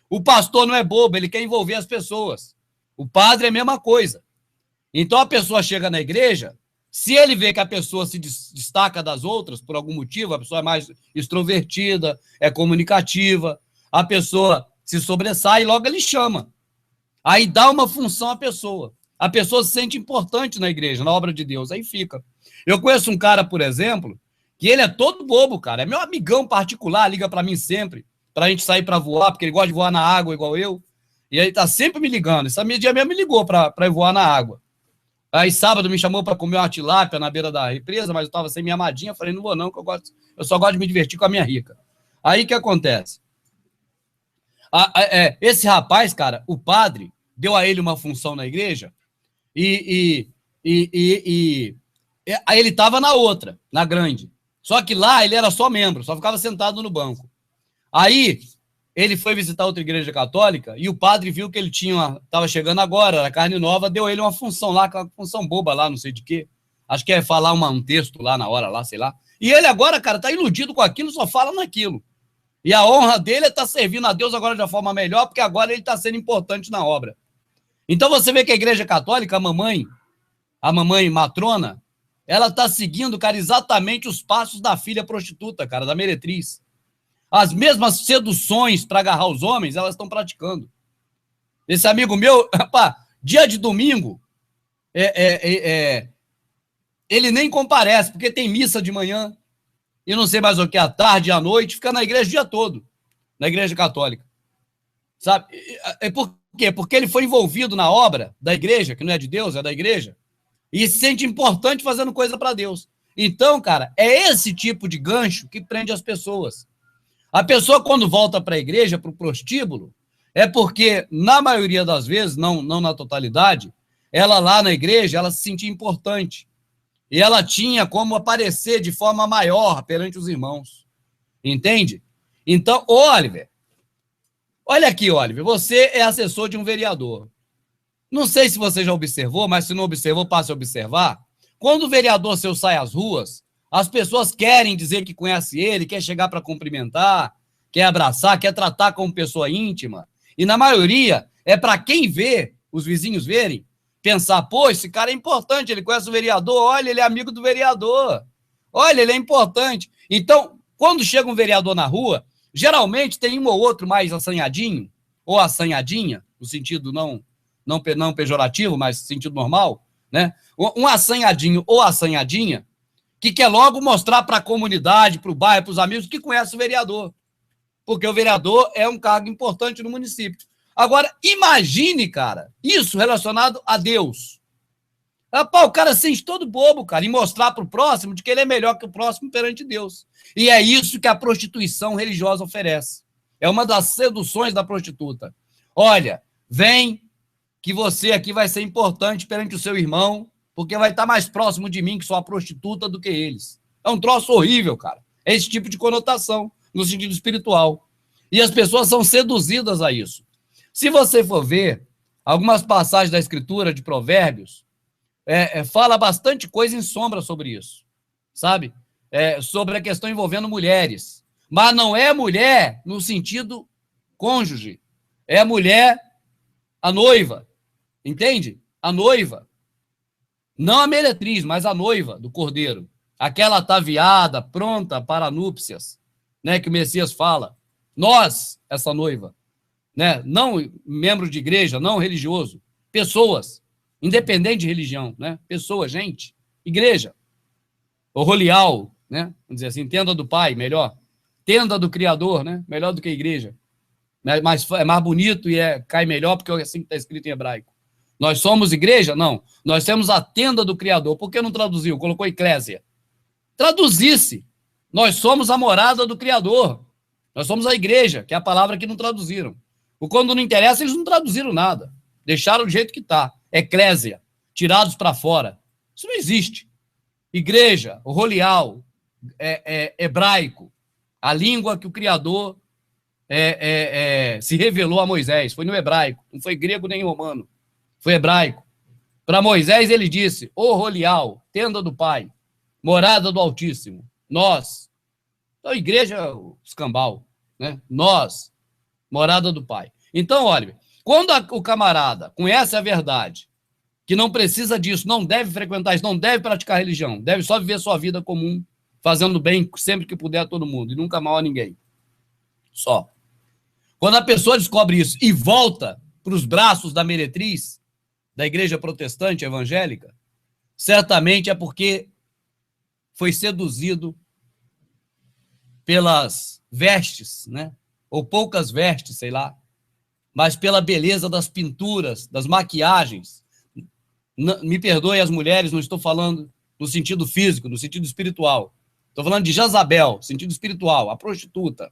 O pastor não é bobo, ele quer envolver as pessoas. O padre é a mesma coisa. Então a pessoa chega na igreja, se ele vê que a pessoa se destaca das outras por algum motivo, a pessoa é mais extrovertida, é comunicativa, a pessoa se sobressai e logo ele chama. Aí dá uma função à pessoa. A pessoa se sente importante na igreja, na obra de Deus, aí fica. Eu conheço um cara, por exemplo, que ele é todo bobo, cara. É meu amigão particular, liga para mim sempre, pra gente sair para voar, porque ele gosta de voar na água igual eu. E aí tá sempre me ligando. Essa dia mesmo me ligou para ir voar na água. Aí sábado me chamou para comer uma tilápia na beira da represa, mas eu tava sem minha amadinha, falei, não vou não, que eu só gosto de me divertir com a minha rica. Aí o que acontece? Esse rapaz, cara, o padre deu a ele uma função na igreja e aí ele tava na outra, na grande. Só que lá ele era só membro, só ficava sentado no banco. Aí ele foi visitar outra igreja católica e o padre viu que ele estava chegando agora, era carne nova, deu ele uma função lá, uma função boba lá, não sei de quê. Acho que é falar um texto lá na hora, lá, sei lá. E ele agora, cara, tá iludido com aquilo, só fala naquilo. E a honra dele é estar servindo a Deus agora de uma forma melhor, porque agora ele está sendo importante na obra. Então você vê que a igreja católica, a mamãe matrona, ela está seguindo, cara, exatamente os passos da filha prostituta, cara, da meretriz. As mesmas seduções para agarrar os homens, elas estão praticando. Esse amigo meu, rapaz, dia de domingo, ele nem comparece, porque tem missa de manhã, e não sei mais o que, à tarde, à noite, fica na igreja o dia todo, na igreja católica. Sabe? Por quê? Porque ele foi envolvido na obra da igreja, que não é de Deus, é da igreja, e se sente importante fazendo coisa para Deus. Então, cara, é esse tipo de gancho que prende as pessoas. A pessoa, quando volta para a igreja, para o prostíbulo, é porque, na maioria das vezes, não na totalidade, ela lá na igreja, ela se sentia importante. E ela tinha como aparecer de forma maior perante os irmãos. Entende? Então, Oliver, olha aqui, Oliver, você é assessor de um vereador. Não sei se você já observou, mas se não observou, passe a observar. Quando o vereador seu sai às ruas, as pessoas querem dizer que conhece ele, quer chegar para cumprimentar, quer abraçar, quer tratar como pessoa íntima. E na maioria é para quem vê, os vizinhos verem, pensar, pô, esse cara é importante, ele conhece o vereador, olha, ele é amigo do vereador. Olha, ele é importante. Então, quando chega um vereador na rua, geralmente tem um ou outro mais assanhadinho, ou assanhadinha, no sentido não pejorativo, mas no sentido normal, né? Um assanhadinho ou assanhadinha que quer logo mostrar para a comunidade, para o bairro, para os amigos que conhece o vereador. Porque o vereador é um cargo importante no município. Agora, imagine, cara, isso relacionado a Deus. Rapaz, o cara sente todo bobo, cara, e mostrar para o próximo de que ele é melhor que o próximo perante Deus. E é isso que a prostituição religiosa oferece. É uma das seduções da prostituta. Olha, vem que você aqui vai ser importante perante o seu irmão, porque vai estar mais próximo de mim, que sou a prostituta, do que eles. É um troço horrível, cara. É esse tipo de conotação, no sentido espiritual. E as pessoas são seduzidas a isso. Se você for ver algumas passagens da Escritura, de Provérbios, fala bastante coisa em sombra sobre isso, sabe? Sobre a questão envolvendo mulheres. Mas não é mulher no sentido cônjuge. É a mulher, a noiva. Entende? A noiva. Não a meretriz, mas a noiva do cordeiro. Aquela ataviada, pronta para núpcias, né, que o Messias fala. Nós, essa noiva, né, não membro de igreja, não religioso, pessoas, independente de religião, né, pessoas, gente, igreja, o rolial, né, vamos dizer assim, tenda do Pai, melhor, tenda do Criador, né, melhor do que a igreja, né, mas é mais bonito e cai melhor porque é assim que está escrito em hebraico. Nós somos igreja? Não. Nós temos a tenda do Criador. Por que não traduziu? Colocou eclésia. Traduzisse. Nós somos a morada do Criador. Nós somos a igreja, que é a palavra que não traduziram. Quando não interessa, eles não traduziram nada. Deixaram do jeito que está. Eclésia. Tirados para fora. Isso não existe. Igreja, o rolial, hebraico. A língua que o Criador se revelou a Moisés. Foi no hebraico. Não foi grego nem romano. Foi hebraico. Para Moisés ele disse, ô rolial, tenda do Pai, morada do Altíssimo, nós. Então, igreja, escambau, né? Nós, morada do Pai. Então, olha, quando o camarada conhece a verdade, que não precisa disso, não deve frequentar isso, não deve praticar religião, deve só viver sua vida comum, fazendo bem sempre que puder a todo mundo, e nunca mal a ninguém. Só. Quando a pessoa descobre isso e volta para os braços da meretriz, da igreja protestante evangélica, certamente é porque foi seduzido pelas vestes, né? Ou poucas vestes, sei lá, mas pela beleza das pinturas, das maquiagens. Me perdoe as mulheres, não estou falando no sentido físico, no sentido espiritual. Estou falando de Jezabel, sentido espiritual, a prostituta,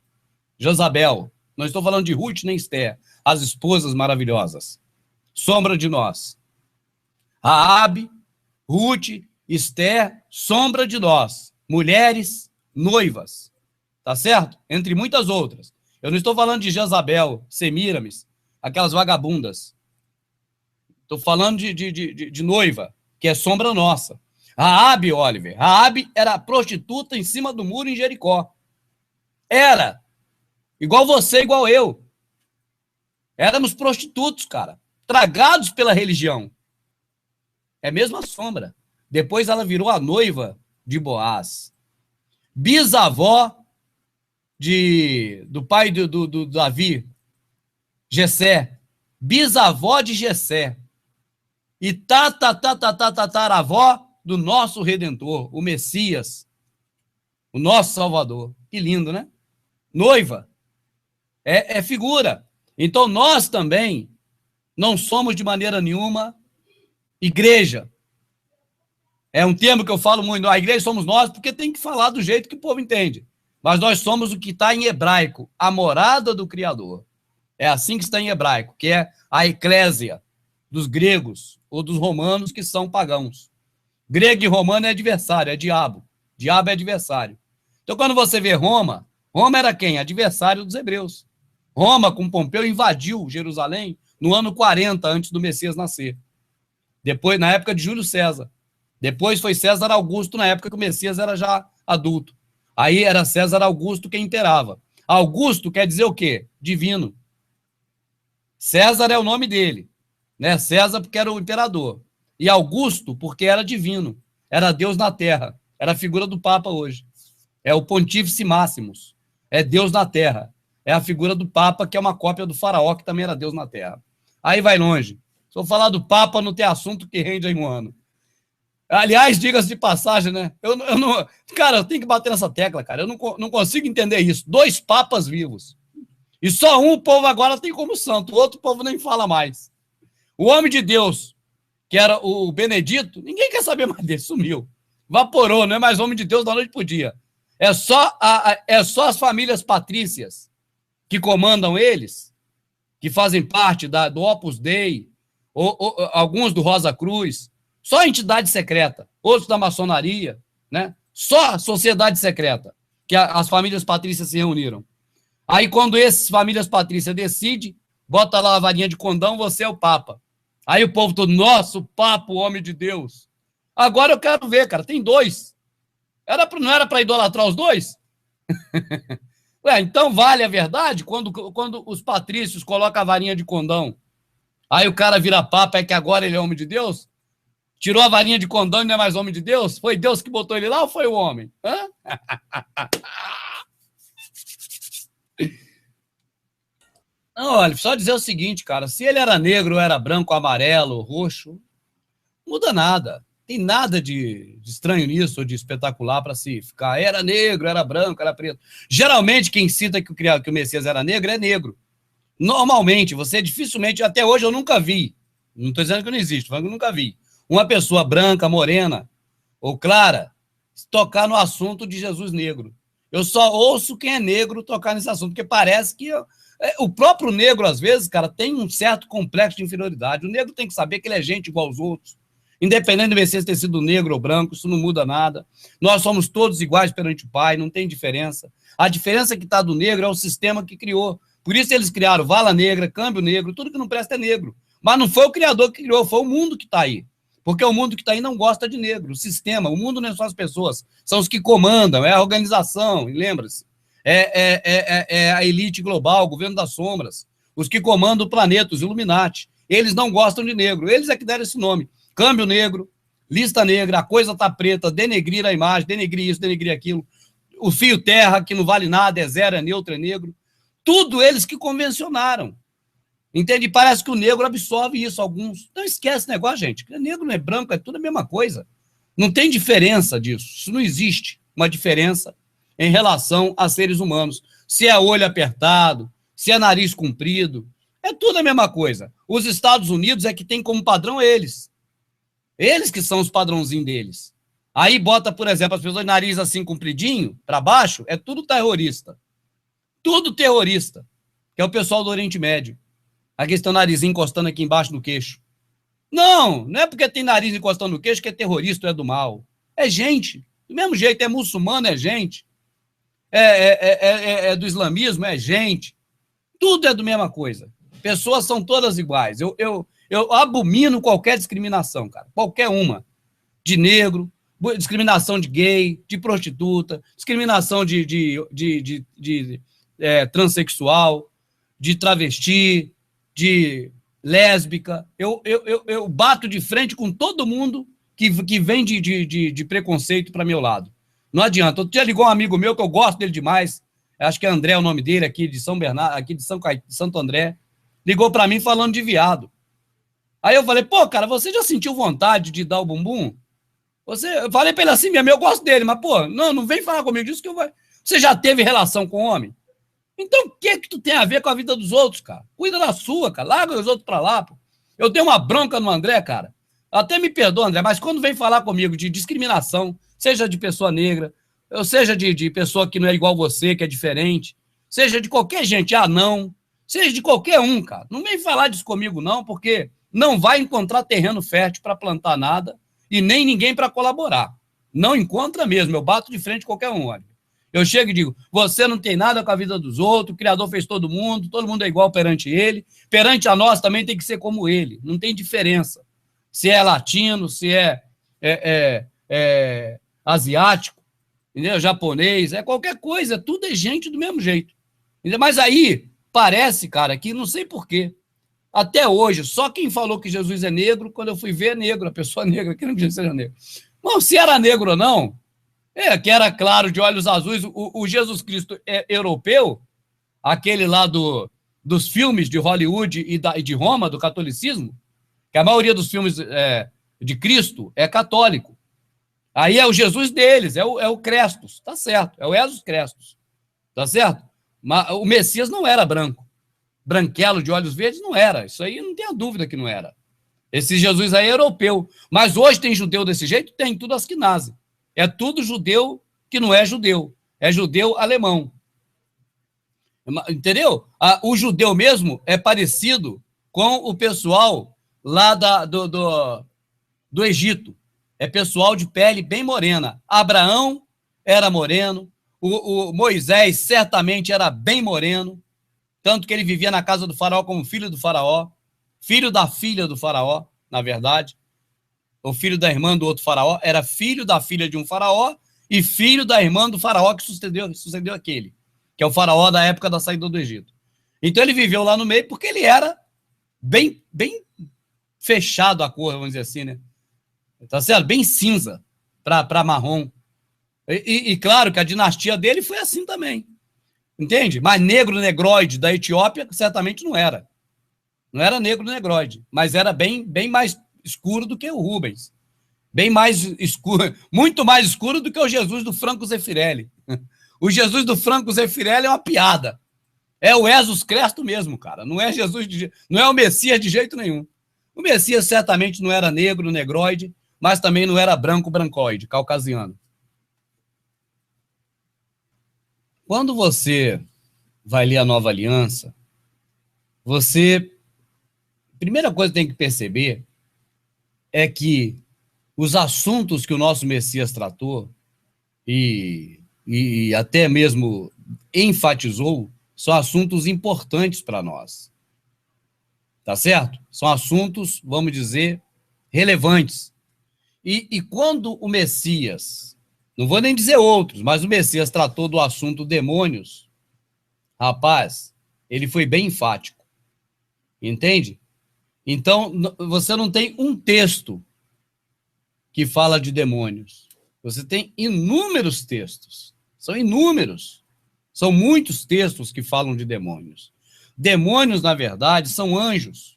Jezabel. Não estou falando de Ruth nem Esther, as esposas maravilhosas. Sombra de nós. Raabe, Ruth, Esther, sombra de nós. Mulheres noivas. Tá certo? Entre muitas outras. Eu não estou falando de Jezabel, Semíramis, aquelas vagabundas. Estou falando de noiva, que é sombra nossa. Raabe, Oliver. Raabe era prostituta em cima do muro em Jericó. Era. Igual você, igual eu. Éramos prostitutos, cara. Tragados pela religião. É a mesma sombra. Depois ela virou a noiva de Boaz. Bisavó do pai do Davi, Jessé. Bisavó de Jessé. E tataravó do nosso Redentor, o Messias, o nosso Salvador. Que lindo, né? Noiva. É figura. Então, nós também não somos de maneira nenhuma igreja. É um termo que eu falo muito. A igreja somos nós, porque tem que falar do jeito que o povo entende. Mas nós somos o que está em hebraico, a morada do Criador. É assim que está em hebraico, que é a eclésia dos gregos ou dos romanos, que são pagãos. Grego e romano é adversário, é diabo. Diabo é adversário. Então, quando você vê Roma, Roma era quem? Adversário dos hebreus. Roma, com Pompeu, invadiu Jerusalém no ano 40, antes do Messias nascer. Depois, na época de Júlio César. Depois foi César Augusto, na época que o Messias era já adulto. Aí era César Augusto quem imperava. Augusto quer dizer o quê? Divino. César é o nome dele. Né? César porque era o imperador. E Augusto porque era divino. Era Deus na terra. Era a figura do Papa hoje. É o Pontífice Máximos. É Deus na terra. É a figura do Papa, que é uma cópia do faraó, que também era Deus na terra. Aí vai longe. Se eu falar do Papa, não tem assunto que rende aí um ano. Aliás, diga-se de passagem, né? Eu não, cara, eu tenho que bater nessa tecla, cara. Eu não consigo entender isso. 2 papas vivos. E só um o povo agora tem como santo. O outro povo nem fala mais. O homem de Deus, que era o Benedito, ninguém quer saber mais dele. Sumiu. Vaporou, não é mais homem de Deus da noite pro dia. É só as famílias patrícias que comandam eles, que fazem parte do Opus Dei, ou alguns do Rosa Cruz, só entidade secreta, outros da maçonaria, né? Só sociedade secreta, que as famílias patrícias se reuniram. Aí, quando essas famílias patrícias decidem, bota lá a varinha de condão, você é o Papa. Aí o povo todo, nossa, o Papa, o homem de Deus. Agora eu quero ver, cara, tem 2. Não era para idolatrar os 2? Ué, então vale a verdade quando os patrícios colocam a varinha de condão. Aí o cara vira Papa, é que agora ele é homem de Deus? Tirou a varinha de condão e não é mais homem de Deus? Foi Deus que botou ele lá ou foi o homem? Hã? Não, olha, só dizer o seguinte, cara, se ele era negro, era branco, amarelo, roxo, não muda nada. Tem nada de estranho nisso, ou de espetacular para se ficar. Era negro, era branco, era preto. Geralmente, quem cita que o Messias era negro é negro. Normalmente, você dificilmente, até hoje eu nunca vi, não estou dizendo que não existe, mas eu nunca vi, uma pessoa branca, morena ou clara tocar no assunto de Jesus negro. Eu só ouço quem é negro tocar nesse assunto, porque parece que o próprio negro, às vezes, cara, tem um certo complexo de inferioridade. O negro tem que saber que ele é gente igual aos outros. Independente do Messias ter sido negro ou branco, isso não muda nada. Nós somos todos iguais perante o Pai, não tem diferença. A diferença que está do negro é o sistema que criou. Por isso eles criaram vala negra, câmbio negro, tudo que não presta é negro. Mas não foi o Criador que criou, foi o mundo que está aí. Porque o mundo que está aí não gosta de negro. O sistema, o mundo não é só as pessoas, são os que comandam, é a organização, lembra-se. É a elite global, o governo das sombras, os que comandam o planeta, os Illuminati. Eles não gostam de negro, eles é que deram esse nome. câmbio negro, lista negra, a coisa tá preta, denegrir a imagem, denegrir isso, denegrir aquilo, o fio terra, que não vale nada, é zero, é neutro, é negro. Tudo eles que convencionaram. Entende? Parece que o negro absorve isso, alguns. Não esquece esse negócio, gente. Negro não é branco, é tudo a mesma coisa. Não tem diferença disso. Isso não existe uma diferença em relação a seres humanos. Se é olho apertado, se é nariz comprido, é tudo a mesma coisa. Os Estados Unidos é que tem como padrão eles. Eles que são os padrãozinhos deles. Aí bota, por exemplo, as pessoas de nariz assim compridinho, para baixo, é tudo terrorista. Tudo terrorista. Que é o pessoal do Oriente Médio. Aqui está o narizinho encostando aqui embaixo no queixo. Não, não é porque tem nariz encostando no queixo que é terrorista ou é do mal. É gente. Do mesmo jeito, é muçulmano, é gente. É do islamismo, é gente. Tudo é da mesma coisa. Pessoas são todas iguais. Eu abomino qualquer discriminação, cara. Qualquer uma. De negro, discriminação de gay, de prostituta, discriminação de transexual, de travesti, de lésbica. Eu bato de frente com todo mundo que vem de preconceito para meu lado. Não adianta. Eu tinha ligado um amigo meu que eu gosto dele demais, acho que é André o nome dele, aqui de São Bernardo, aqui de Santo André, ligou para mim falando de viado. Aí eu falei, pô, cara, você já sentiu vontade de dar o bumbum? Eu falei pra ele assim mesmo, eu gosto dele, mas, pô, não vem falar comigo disso que eu vou... Você já teve relação com homem? Então, o que tu tem a ver com a vida dos outros, cara? Cuida da sua, cara. Larga os outros pra lá, pô. Eu tenho uma bronca no André, cara. Até me perdoa, André, mas quando vem falar comigo de discriminação, seja de pessoa negra, ou seja de pessoa que não é igual você, que é diferente, seja de qualquer gente, não, seja de qualquer um, cara. Não vem falar disso comigo, não, porque não vai encontrar terreno fértil para plantar nada e nem ninguém para colaborar. Não encontra mesmo. Eu bato de frente com qualquer um, olha. Eu chego e digo, você não tem nada com a vida dos outros, o Criador fez todo mundo é igual perante ele, perante a nós também tem que ser como ele, não tem diferença. Se é latino, se é asiático, entendeu? Japonês, qualquer coisa, tudo é gente do mesmo jeito. Entendeu? Mas aí, parece, cara, que não sei porquê, até hoje, só quem falou que Jesus é negro, quando eu fui ver, é negro, a pessoa negra, que não diz que seja negro. Não, se era negro ou não, que era claro, de olhos azuis, o Jesus Cristo europeu, aquele lá dos filmes de Hollywood e de Roma, do catolicismo, que a maioria dos filmes de Cristo é católico. Aí é o Jesus deles, é o Crestos, tá certo, é o Jesus Crestos, tá certo? Mas o Messias não era branco, branquelo de olhos verdes não era, isso aí não tem a dúvida que não era. Esse Jesus aí é europeu, mas hoje tem judeu desse jeito? Tem, tudo asquinazi. É tudo judeu que não é judeu. É judeu alemão. Entendeu? O judeu mesmo é parecido com o pessoal lá do Egito. É pessoal de pele bem morena. Abraão era moreno. O Moisés certamente era bem moreno. Tanto que ele vivia na casa do faraó como filho do faraó. Filho da filha do faraó, na verdade. O filho da irmã do outro faraó, era filho da filha de um faraó e filho da irmã do faraó que sucedeu aquele, que é o faraó da época da saída do Egito. Então ele viveu lá no meio porque ele era bem fechado a cor, vamos dizer assim, né? Tá certo? Bem cinza para marrom. E claro que a dinastia dele foi assim também. Entende? Mas negro negroide da Etiópia certamente não era. Não era negro negroide, mas era bem mais escuro do que o Rubens. Bem mais escuro, muito mais escuro do que o Jesus do Franco Zeffirelli. O Jesus do Franco Zeffirelli é uma piada. É o Jesus Cristo mesmo, cara. Não é Jesus, não é o Messias de jeito nenhum. O Messias certamente não era negro, negroide, mas também não era branco, brancoide, caucasiano. Quando você vai ler a Nova Aliança, primeira coisa que tem que perceber é que os assuntos que o nosso Messias tratou e até mesmo enfatizou são assuntos importantes para nós. Tá certo? São assuntos, vamos dizer, relevantes. E quando o Messias, não vou nem dizer outros, mas o Messias tratou do assunto demônios, rapaz, ele foi bem enfático. Entende? Então, você não tem um texto que fala de demônios. Você tem inúmeros textos. São inúmeros. São muitos textos que falam de demônios. Demônios, na verdade, são anjos.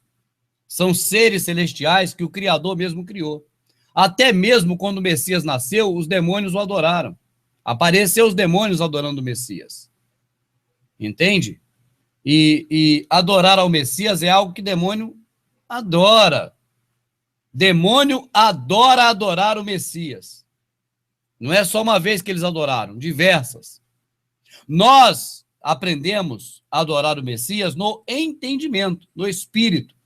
São seres celestiais que o Criador mesmo criou. Até mesmo quando o Messias nasceu, os demônios o adoraram. Apareceram os demônios adorando o Messias. Entende? E adorar ao Messias é algo que demônio adora. Demônio adora adorar o Messias. Não é só uma vez que eles adoraram, diversas. Nós aprendemos a adorar o Messias no entendimento, no espírito.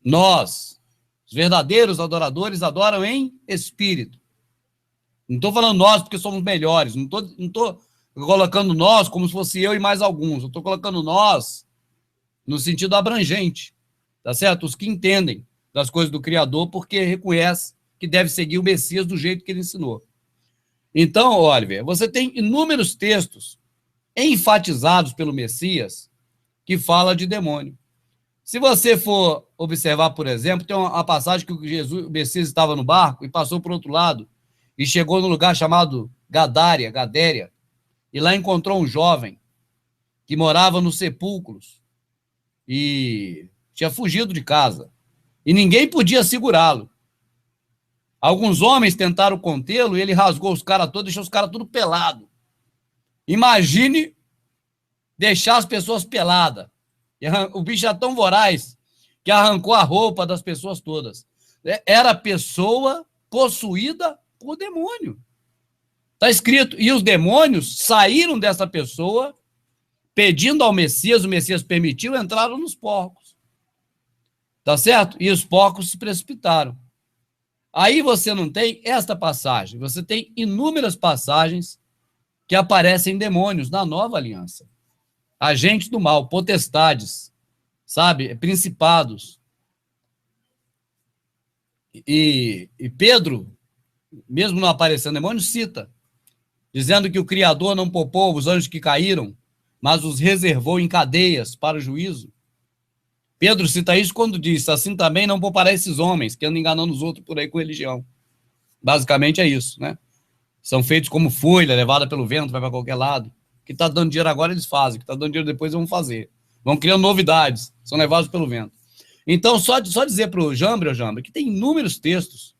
Nós, os verdadeiros adoradores, adoram em espírito. Não estou falando nós porque somos melhores, não estou colocando nós como se fosse eu e mais alguns, eu estou colocando nós no sentido abrangente, tá certo? Os que entendem das coisas do Criador porque reconhece que deve seguir o Messias do jeito que ele ensinou. Então, Oliver, você tem inúmeros textos enfatizados pelo Messias que fala de demônio. Se você for observar, por exemplo, tem uma passagem que o Messias estava no barco e passou para o outro lado e chegou num lugar chamado Gadéria, e lá encontrou um jovem que morava nos sepulcros e tinha fugido de casa. E ninguém podia segurá-lo. Alguns homens tentaram contê-lo e ele rasgou os caras todos, deixou os caras tudo pelado. Imagine deixar as pessoas peladas. O bicho é tão voraz que arrancou a roupa das pessoas todas. Era pessoa possuída por demônio. Está escrito. E os demônios saíram dessa pessoa pedindo ao Messias, o Messias permitiu, entraram nos porcos. Tá certo? E os porcos se precipitaram. Aí você não tem esta passagem, você tem inúmeras passagens que aparecem demônios na nova aliança. Agentes do mal, potestades, sabe? Principados. E Pedro, mesmo não aparecendo demônio, cita, dizendo que o Criador não poupou os anjos que caíram, mas os reservou em cadeias para o juízo. Pedro cita isso quando diz, assim também não poupará esses homens, que andam enganando os outros por aí com religião. Basicamente é isso, né? São feitos como folha, levada pelo vento, vai para qualquer lado. O que está dando dinheiro agora, eles fazem. O que está dando dinheiro depois, vão fazer. Vão criando novidades, são levados pelo vento. Então, só dizer para o Jambra, que tem inúmeros textos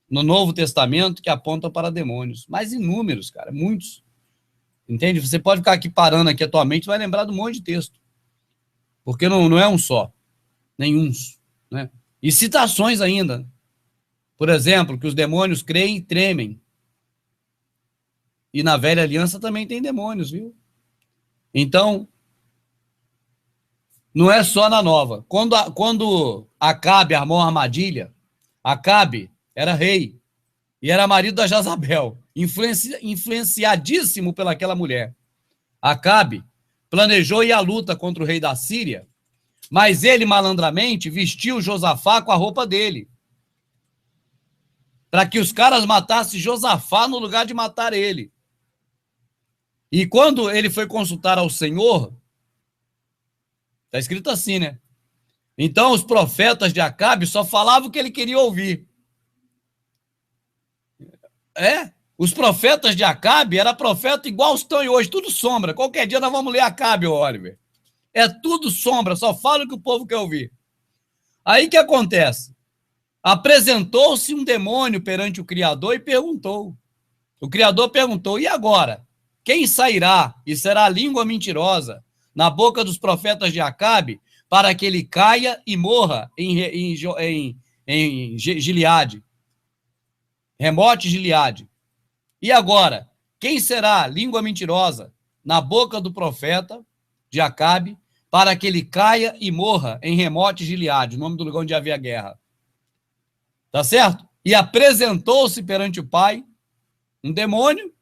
no Novo Testamento que apontam para demônios. Mas inúmeros, cara, muitos. Entende? Você pode ficar aqui parando aqui atualmente, vai lembrar de um monte de texto. Porque não é um só. Nenhuns, né? E citações ainda. Por exemplo, que os demônios creem e tremem. E na velha aliança também tem demônios, viu? Então, não é só na nova. Quando Acabe armou uma armadilha, Acabe era rei e era marido da Jezabel, influenciadíssimo pelaquela mulher. Acabe planejou ir à luta contra o rei da Síria, mas ele, malandramente, vestiu Josafá com a roupa dele. Para que os caras matassem Josafá no lugar de matar ele. E quando ele foi consultar ao Senhor, está escrito assim, né? Então os profetas de Acabe só falavam o que ele queria ouvir. Os profetas de Acabe eram profetas igual estão hoje, tudo sombra. Qualquer dia nós vamos ler Acabe, Oliver. É tudo sombra, só fala o que o povo quer ouvir. Aí o que acontece? Apresentou-se um demônio perante o Criador e perguntou. O Criador perguntou, e agora? Quem sairá e será a língua mentirosa na boca dos profetas de Acabe para que ele caia e morra em Gileade? Remote Gileade. E agora? Quem será a língua mentirosa na boca do profeta de Acabe para que ele caia e morra em Remote Gileade, o nome do lugar onde havia guerra? Tá certo? E apresentou-se perante o Pai um demônio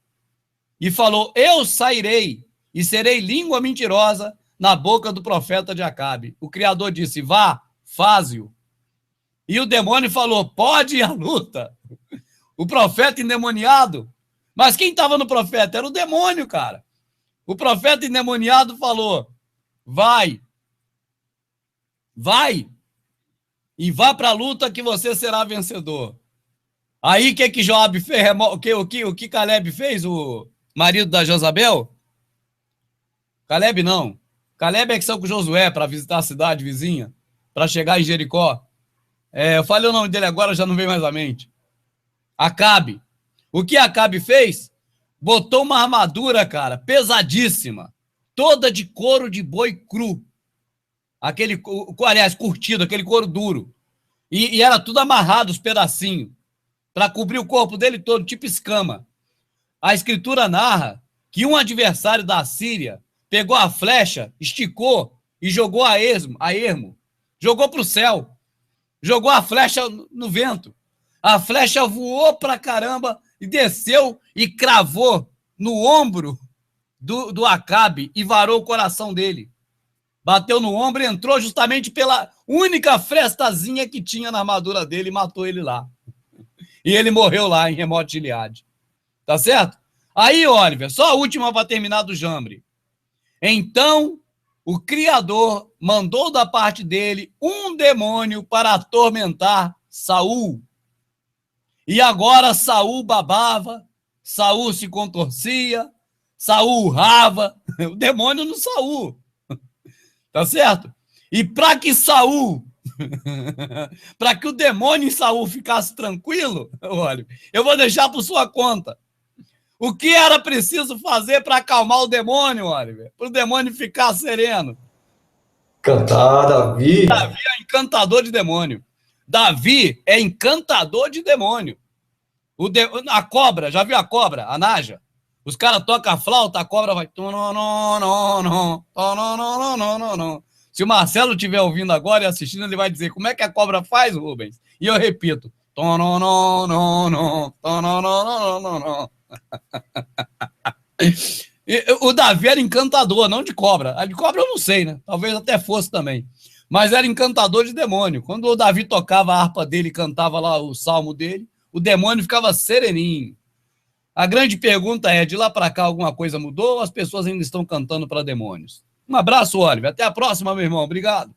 e falou, eu sairei e serei língua mentirosa na boca do profeta de Acabe. O Criador disse, vá, faze-o. E o demônio falou, pode ir à luta. O profeta endemoniado. Mas quem estava no profeta? Era o demônio, cara. O profeta endemoniado falou, vai, e vá para a luta que você será vencedor. Aí, o que Joabe fez? O que Caleb fez, o marido da Jezabel? Caleb não. Caleb é que saiu com Josué para visitar a cidade vizinha, para chegar em Jericó. Eu falei o nome dele agora, já não vem mais à mente. Acabe. O que Acabe fez? Botou uma armadura, cara, pesadíssima, toda de couro de boi cru. Aliás, curtido, aquele couro duro. E era tudo amarrado, os pedacinhos, para cobrir o corpo dele todo, tipo escama. A escritura narra que um adversário da Síria pegou a flecha, esticou e jogou a ermo. Jogou para o céu. Jogou a flecha no vento. A flecha voou pra caramba e desceu e cravou no ombro do Acabe e varou o coração dele. Bateu no ombro e entrou justamente pela única frestazinha que tinha na armadura dele e matou ele lá. E ele morreu lá em Remote Gileade. Tá certo? Aí, Oliver, só a última para terminar do Jambre. Então, o Criador mandou da parte dele um demônio para atormentar Saul. E agora Saul babava, Saul se contorcia, Saul urrava, o demônio no Saul. Tá certo? E para que Saul, para que o demônio em Saul ficasse tranquilo, olha, eu vou deixar por sua conta. O que era preciso fazer para acalmar o demônio, Oliver? Para o demônio ficar sereno? Cantar, Davi. Davi é encantador de demônio. Davi é encantador de demônio. A cobra, já viu a cobra? A Naja? Os caras tocam a flauta, a cobra vai... Se o Marcelo estiver ouvindo agora e assistindo, ele vai dizer como é que a cobra faz, Rubens? E eu repito. O Davi era encantador, não de cobra. A de cobra eu não sei, né? Talvez até fosse também. Mas era encantador de demônio. Quando o Davi tocava a harpa dele e cantava lá o salmo dele, o demônio ficava sereninho. A grande pergunta é, de lá para cá alguma coisa mudou ou as pessoas ainda estão cantando para demônios? Um abraço, Oliver. Até a próxima, meu irmão. Obrigado.